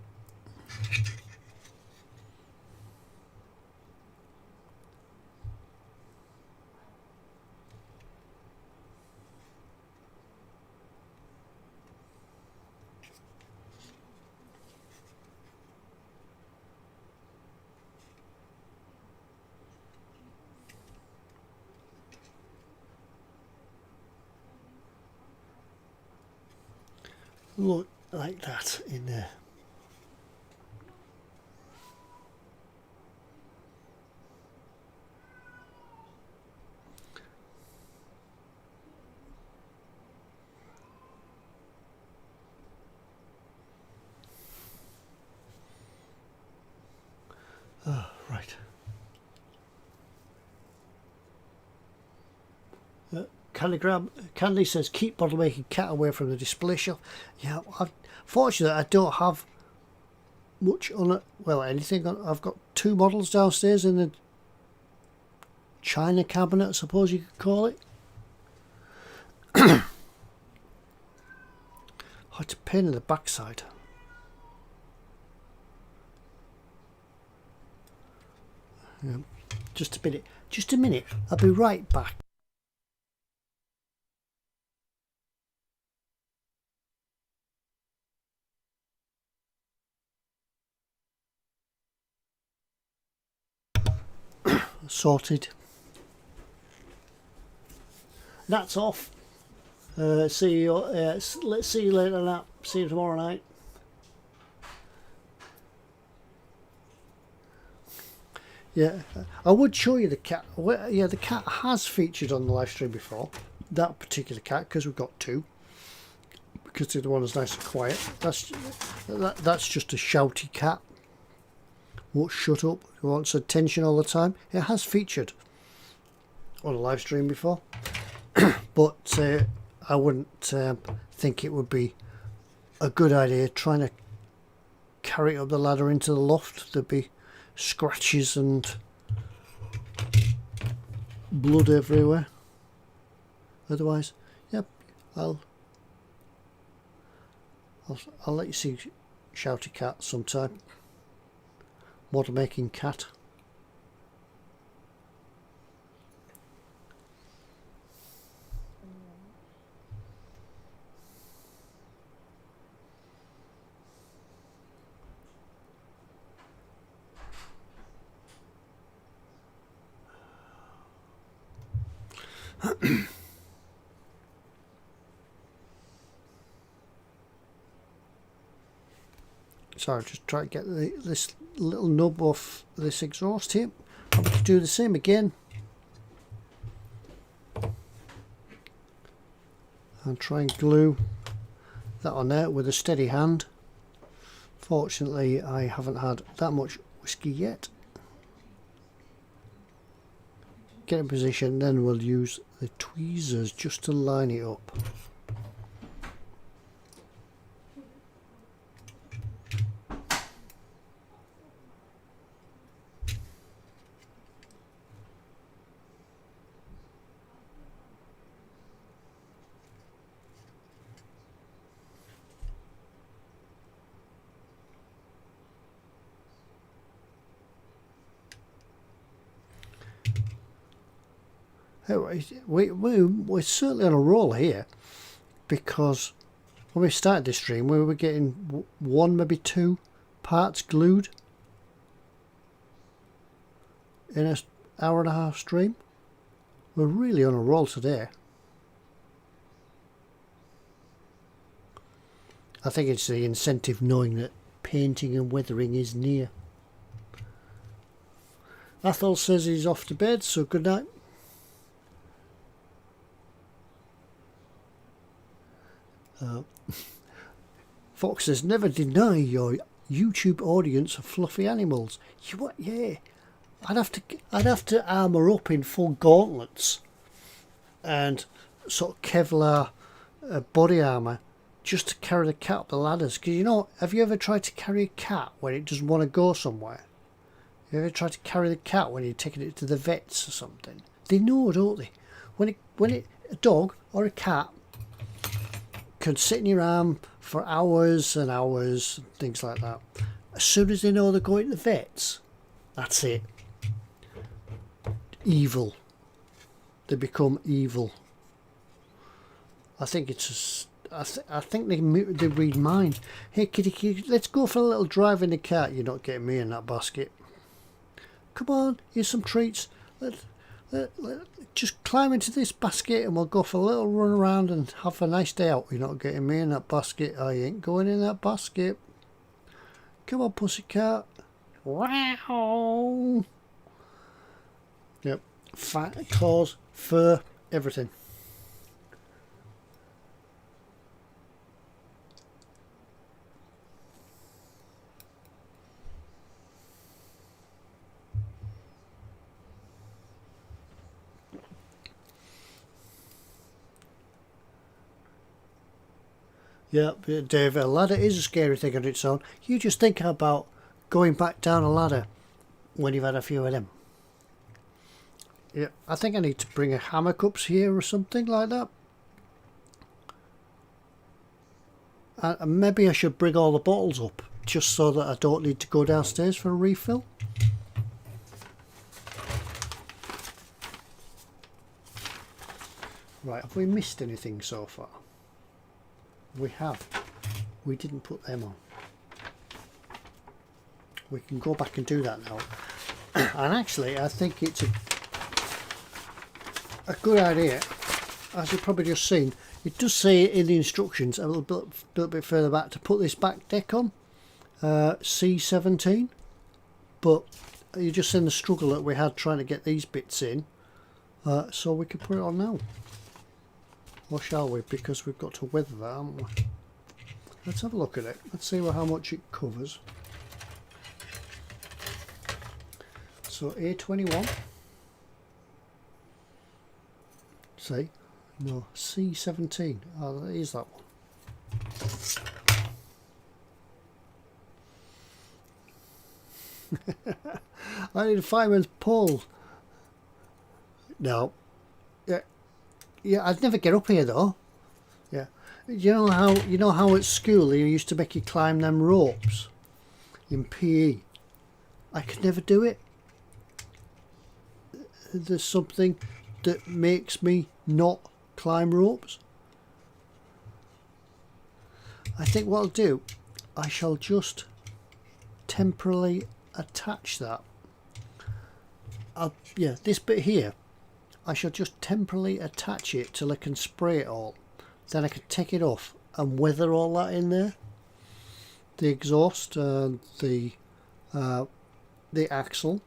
Look like that in there. Oh, right. Candy says keep bottle making cat away from the display shelf. Yeah, fortunately I don't have much on it. Well, anything on. I've got two models downstairs in the china cabinet, I suppose you could call it. Oh, it's a pain in the backside. Yeah. Just a minute, I'll be right back. Sorted. That's off. See you. Let's see you later. See you tomorrow night. Yeah, I would show you the cat. Well, yeah, the cat has featured on the live stream before. That particular cat, because we've got two. Because the other one is nice and quiet. That's just a shouty cat. Won't shut up. Wants attention all the time. It has featured on a live stream before, but I wouldn't think it would be a good idea trying to carry it up the ladder into the loft. There'd be scratches and blood everywhere. Otherwise, yep, I'll let you see Shouty Cat sometime. Model making cat. Sorry, just try to get this little nub off this exhaust here. I'm going to do the same again. And try and glue that on there with a steady hand. Fortunately, I haven't had that much whiskey yet. Get in position, then we'll use the tweezers just to line it up. We're certainly on a roll here, because when we started this stream we were getting one, maybe two parts glued in an hour and a half stream. We're really on a roll today. I think it's the incentive knowing that painting and weathering is near. Athol says he's off to bed, so good night. Fox says, never deny your YouTube audience of fluffy animals. You what? Yeah, I'd have to armour up in full gauntlets and sort of Kevlar body armour just to carry the cat up the ladders. Because you know, have you ever tried to carry a cat when it doesn't want to go somewhere? You ever tried to carry the cat when you're taking it to the vets or something? They know, don't they? When a dog or a cat can sit in your arm for hours and hours, things like that. As soon as they know they're going to the vets, that's it. Evil. They become evil. I think it's I think they read minds. Hey kitty, let's go for a little drive in the car. You're not getting me in that basket. Come on, here's some treats. Just climb into this basket and we'll go for a little run around and have a nice day out. You're not getting me in that basket. I ain't going in that basket. Come on, pussycat. Wow. Yep. Fat claws, fur, everything. Yeah, Dave, a ladder is a scary thing on its own. You just think about going back down a ladder when you've had a few of them. Yeah, I think I need to bring a hammock up here or something like that. And maybe I should bring all the bottles up just so that I don't need to go downstairs for a refill. Right, have we missed anything so far? We have. We didn't put them on. We can go back and do that now. And actually, I think it's a good idea. As you've probably just seen, it does say in the instructions a little bit further back to put this back deck on, C17. But you just seen the struggle that we had trying to get these bits in, so we can put it on now. Or shall we? Because we've got to weather that, haven't we? Let's have a look at it. Let's see how much it covers. So A21. See? No, C17. Oh, that is that one. I need a fireman's pole. No. Yeah, I'd never get up here though. Yeah. You know how at school they used to make you climb them ropes in PE? I could never do it. There's something that makes me not climb ropes. I think what I'll do, I shall just temporarily attach that. Yeah, this bit here, I shall just temporarily attach it till I can spray it all. Then I can take it off and weather all that in there. The exhaust and the axle,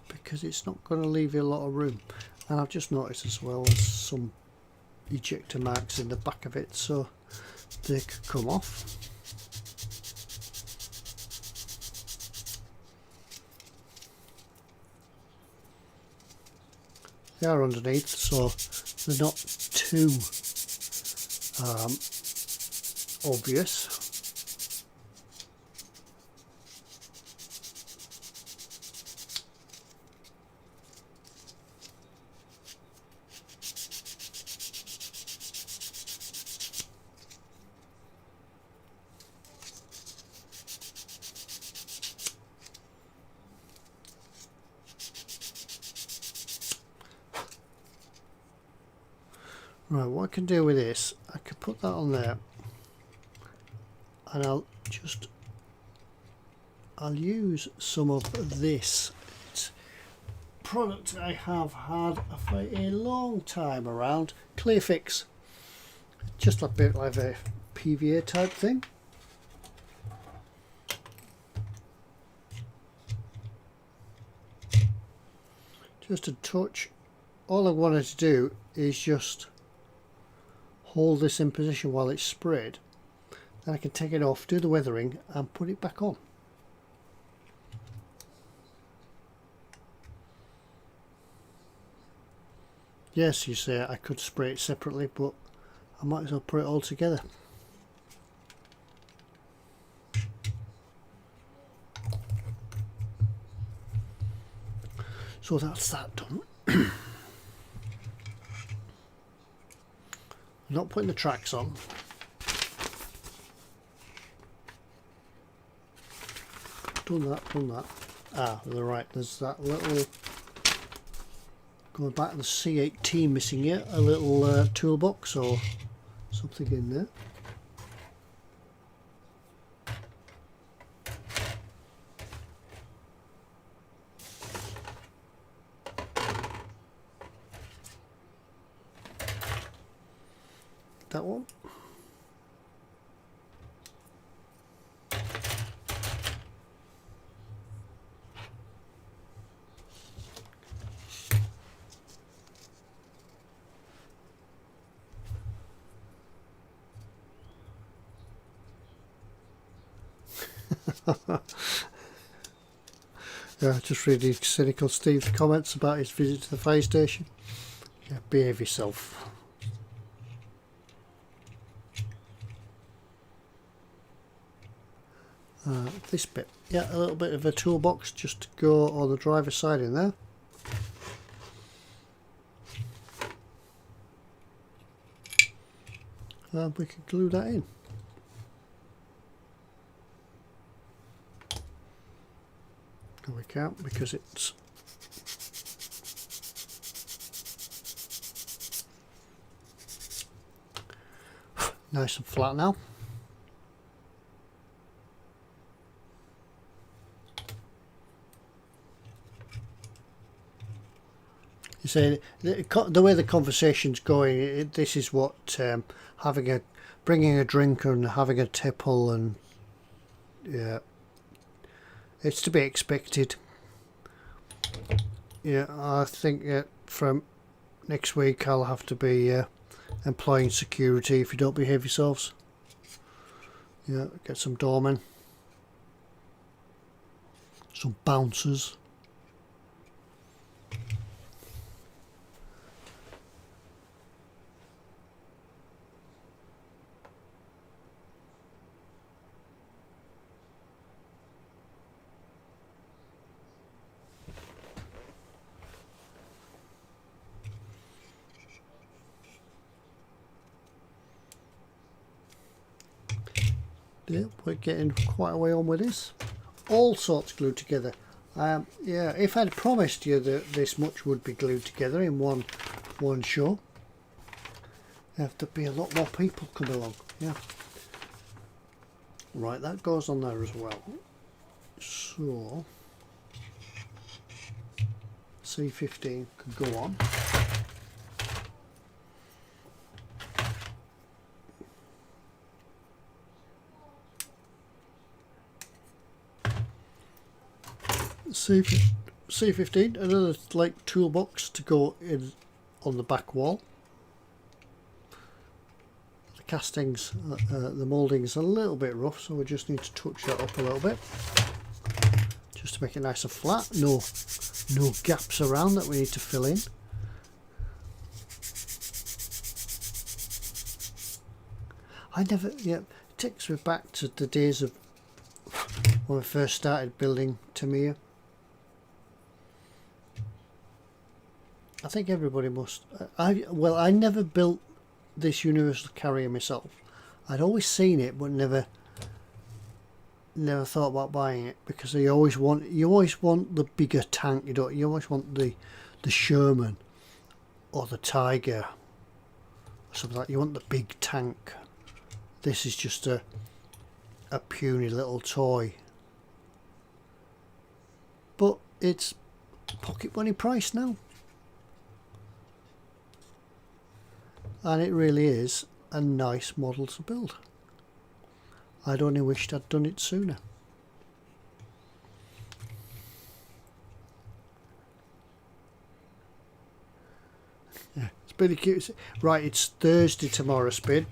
because it's not going to leave you a lot of room. And I've just noticed as well as some ejector marks in the back of it, so they could come off. They are underneath, so they're not too obvious. Right, what I can do with this, I can put that on there, and I'll use some of this. It's a product I have had for a long time around, Clearfix, just a bit like a PVA type thing. Just a touch. All I wanted to do is just hold this in position while it's sprayed. Then I can take it off, do the weathering and put it back on. Yes, you say I could spray it separately, but I might as well put it all together. So that's that done. Not putting the tracks on. Done that. Ah, they're right, there's that little, going back to the C18 missing here, a little toolbox or something in there. That one. Yeah, just reading cynical Steve's comments about his visit to the fire station. Yeah, behave yourself. This bit, yeah, a little bit of a toolbox just to go on the driver's side in there. And we can glue that in. No, we can't because it's nice and flat now. You say the way the conversation's going, this is what bringing a drink and having a tipple and yeah, It's to be expected. Yeah, I think from next week I'll have to be employing security if you don't behave yourselves. Yeah, get some doormen, some bouncers. Yeah, we're getting quite a way on with this. All sorts glued together. Yeah, if I'd promised you that this much would be glued together in one show, there'd have to be a lot more people come along. Yeah. Right, that goes on there as well. So C15 could go on. C15, another like toolbox to go in on the back wall. The castings, the moulding's a little bit rough, so we just need to touch that up a little bit, just to make it nice and flat. No gaps around that we need to fill in. It takes me back to the days of when we first started building Tamiya. I think everybody must. I never built this universal carrier myself. I'd always seen it, but never thought about buying it, because you always want the bigger tank. You always want the Sherman or the Tiger or something like that. You want the big tank. This is just a puny little toy, but it's pocket money price now. And it really is a nice model to build. I'd only wished I'd done it sooner. Yeah, it's pretty cute. Right, it's Thursday tomorrow, Spin.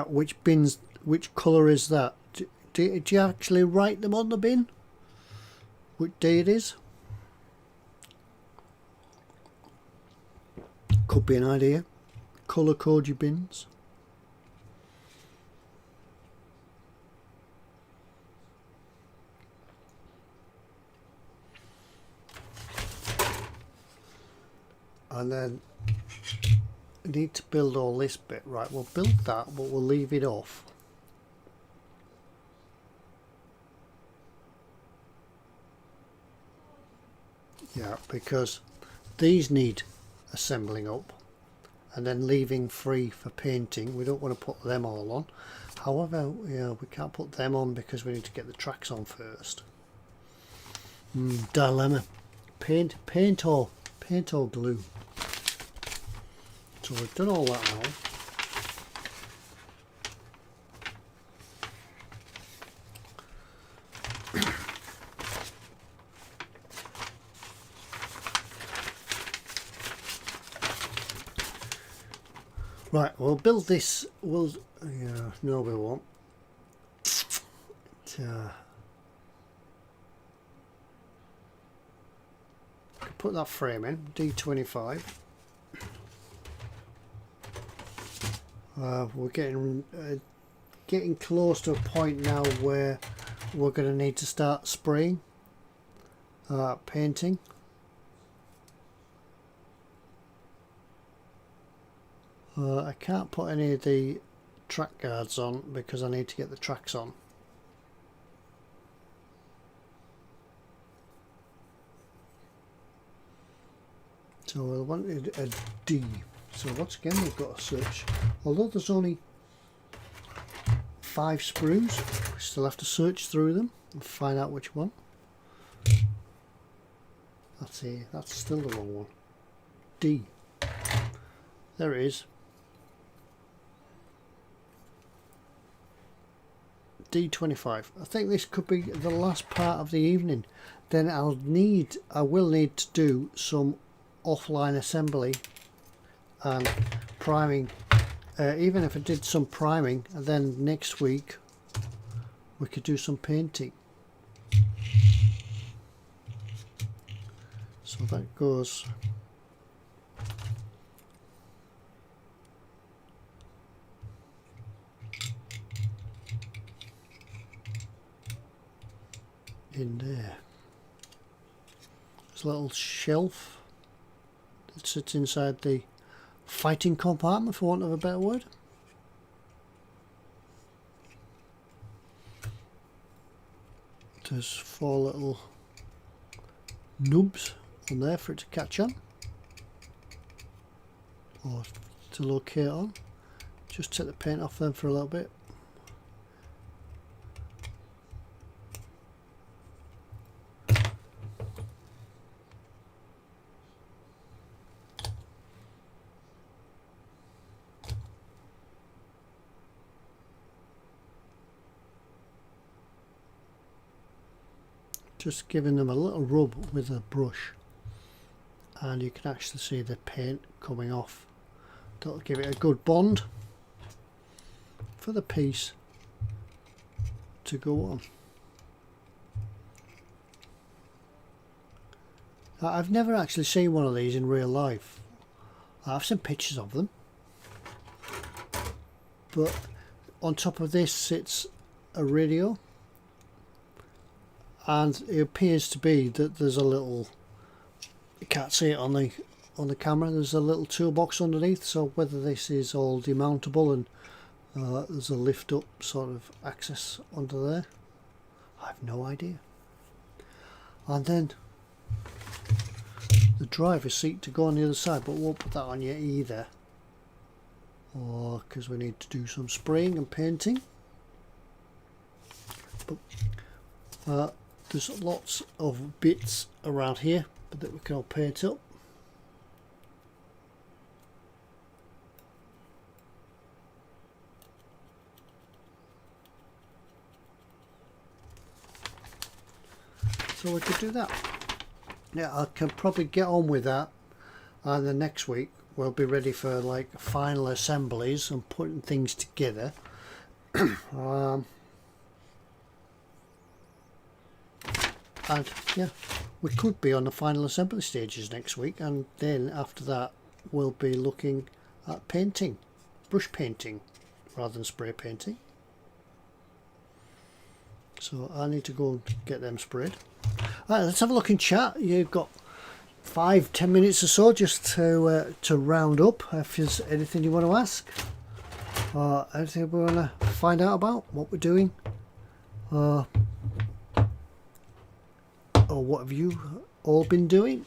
Which colour is that? Do you actually write them on the bin? Which day it is? Could be an idea. Colour code your bins. And then I need to build all this bit. Right, we'll build that, but we'll leave it off. Yeah, because these need assembling up and then leaving free for painting. We don't want to put them all on. However, yeah, we can't put them on because we need to get the tracks on first. Dilemma. Paint or glue. So we've done all that now. Right, we'll build this. Yeah, no, we won't. Put that frame in, D25. We're getting close to a point now where we're going to need to start spraying, painting. I can't put any of the track guards on because I need to get the tracks on. So I wanted a D. So once again we've got a search. Although there's only 5 sprues, we still have to search through them and find out which one. That's still the wrong one. D. There it is. D25. I think this could be the last part of the evening. Then I will need to do some offline assembly and priming. Even if I did some priming, and then next week we could do some painting. So that goes in there. There's a little shelf that sits inside the fighting compartment, for want of a better word. There's 4 little nubs on there for it to catch on or to locate on. Just take the paint off them for a little bit. Just giving them a little rub with a brush, and you can actually see the paint coming off. That'll give it a good bond for the piece to go on. Now, I've never actually seen one of these in real life. I've seen pictures of them, but on top of this sits a radio. And it appears to be that there's a little, you can't see it on the camera, there's a little toolbox underneath, so whether this is all demountable and there's a lift up sort of access under there, I have no idea. And then the driver's seat to go on the other side, but we won't put that on yet either, because we need to do some spraying and painting. But there's lots of bits around here that we can all paint up. So we could do that. Yeah, I can probably get on with that, and the next week we'll be ready for like final assemblies and putting things together. And yeah, we could be on the final assembly stages next week, and then after that we'll be looking at painting, brush painting rather than spray painting. So I need to go and get them sprayed. Alright, let's have a look in chat. You've got 5-10 minutes or so just to round up. If there's anything you want to ask, or anything we want to find out about, what we're doing, or what have you all been doing?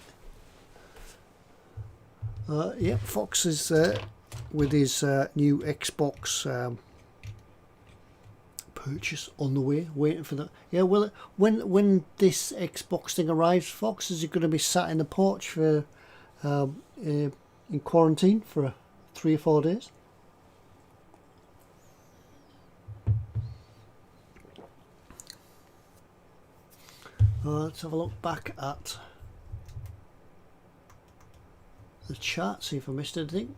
Yeah, Fox is with his new Xbox purchase on the way, waiting for that. Yeah, well, when this Xbox thing arrives, Fox, is it going to be sat in the porch for in quarantine for 3 or 4 days? Let's have a look back at the chat, see if I missed anything.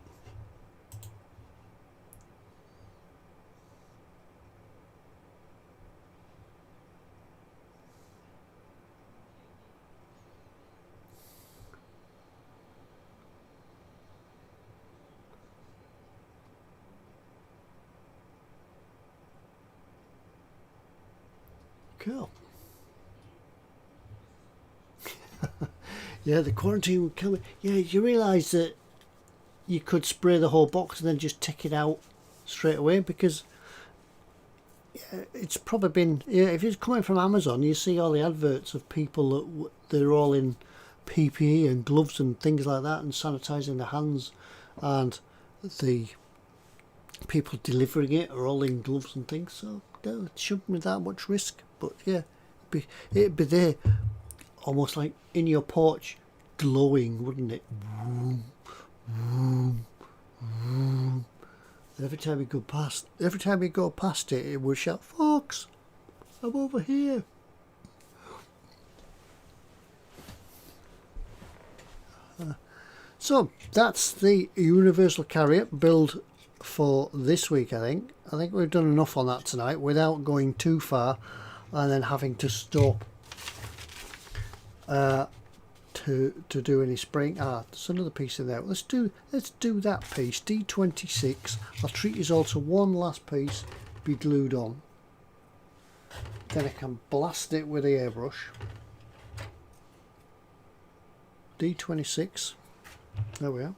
Cool. Yeah, the quarantine would come. Yeah, you realise that you could spray the whole box and then just take it out straight away, because it's probably been, yeah, if it's coming from Amazon, you see all the adverts of people that they're all in PPE and gloves and things like that, and sanitising their hands, and the people delivering it are all in gloves and things, so no, it shouldn't be that much risk. But yeah, it'd be there, almost like in your porch, glowing, wouldn't it? Vroom, vroom, vroom. Every time you go past it, it will shout, "Fox, I'm over here." So that's the Universal Carrier build for this week. I think we've done enough on that tonight without going too far and then having to stop to do any spraying. There's another piece in there. Let's do that piece, D26. I'll treat you all to one last piece, be glued on. Then I can blast it with the airbrush. D26. There we are.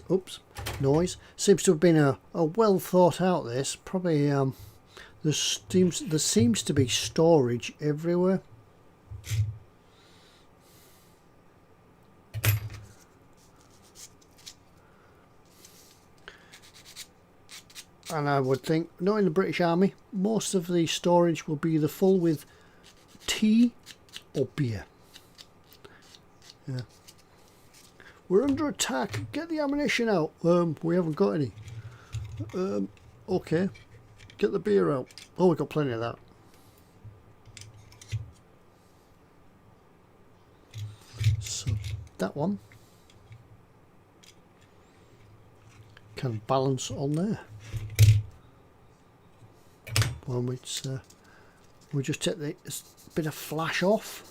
Oops, noise. Seems to have been a well thought out this. Probably there seems to be storage everywhere. And I would think, not in the British Army, most of the storage will be either full with tea or beer. Yeah. We're under attack. Get the ammunition out. We haven't got any. Okay. Get the beer out. Oh, we've got plenty of that. So that one can balance on there. Well, we just take the bit of flash off.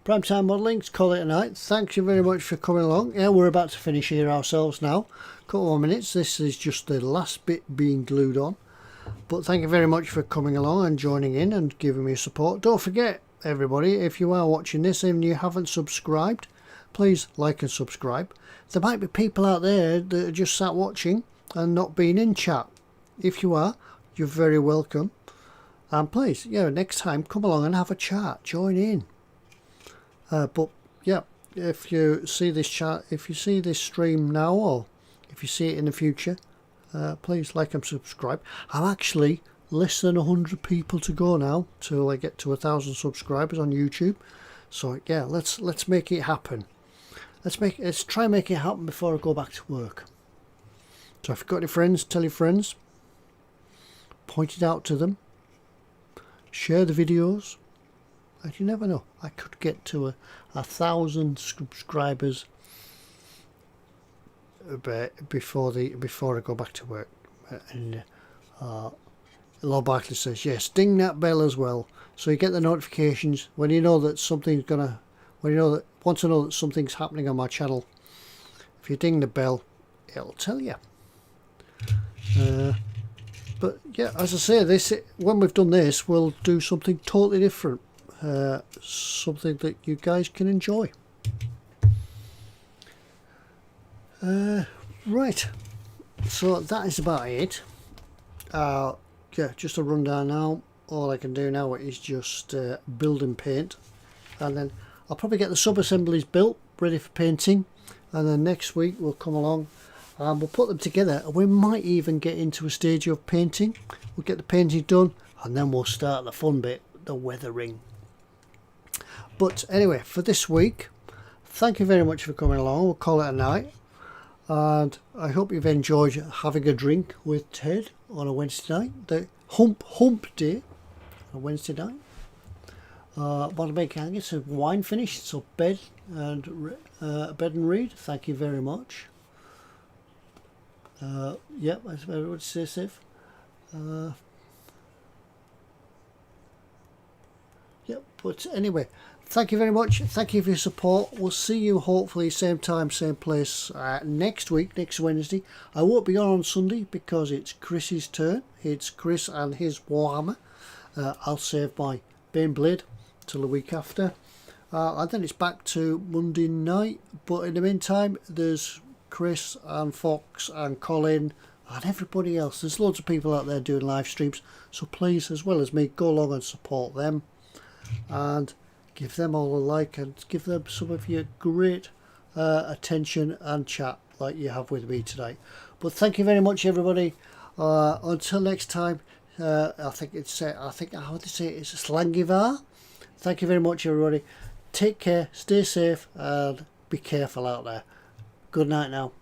Primetime Modelling, call it a night. Thank you very much for coming along. Yeah, we're about to finish here ourselves now. Couple more minutes. This is just the last bit being glued on. But thank you very much for coming along and joining in and giving me support. Don't forget, everybody, if you are watching this and you haven't subscribed, please like and subscribe. There might be people out there that are just sat watching and not being in chat. If you are, you're very welcome. And please, next time come along and have a chat. Join in. But yeah, if you see this chat, if you see this stream now, or if you see it in the future, please like and subscribe. I'm actually less than 100 people to go now till I get to 1,000 subscribers on YouTube. So yeah, let's make it happen. Let's try and make it happen before I go back to work. So if you've got any friends, tell your friends. Point it out to them. Share the videos. And you never know, I could get to 1,000 subscribers before I go back to work. And Lord Barkley says yes, ding that bell as well, so you get the notifications when you know that something's gonna. Want to know that something's happening on my channel. If you ding the bell, it'll tell you. But yeah, as I say, when we've done this, we'll do something totally different. Something that you guys can enjoy. Right, so that is about it. Yeah, just a rundown now. All I can do now is just build and paint, and then I'll probably get the sub-assemblies built, ready for painting, and then next week we'll come along and we'll put them together. We might even get into a stage of painting. We'll get the painting done, and then we'll start the fun bit, the weathering. But anyway, for this week, thank you very much for coming along. We'll call it a night, and I hope you've enjoyed having a drink with Ted on a Wednesday night, the hump day on a Wednesday night. Want to make get a wine finish, so bed and read. Thank you very much. Yep, I would say safe. Yep, but anyway, thank you very much. Thank you for your support. We'll see you hopefully same time, same place next week, next Wednesday. I won't be on Sunday because it's Chris's turn. It's Chris and his Warhammer. I'll save my Bane Blade till the week after, and then it's back to Monday night. But in the meantime, there's Chris and Fox and Colin and everybody else. There's loads of people out there doing live streams, so please, as well as me, go along and support them and give them all a like and give them some of your great attention and chat like you have with me tonight. But thank you very much, everybody. Until next time, I think it's I think how to say it, it's a Slangivar. Thank you very much, everybody. Take care, stay safe, and be careful out there. Good night now.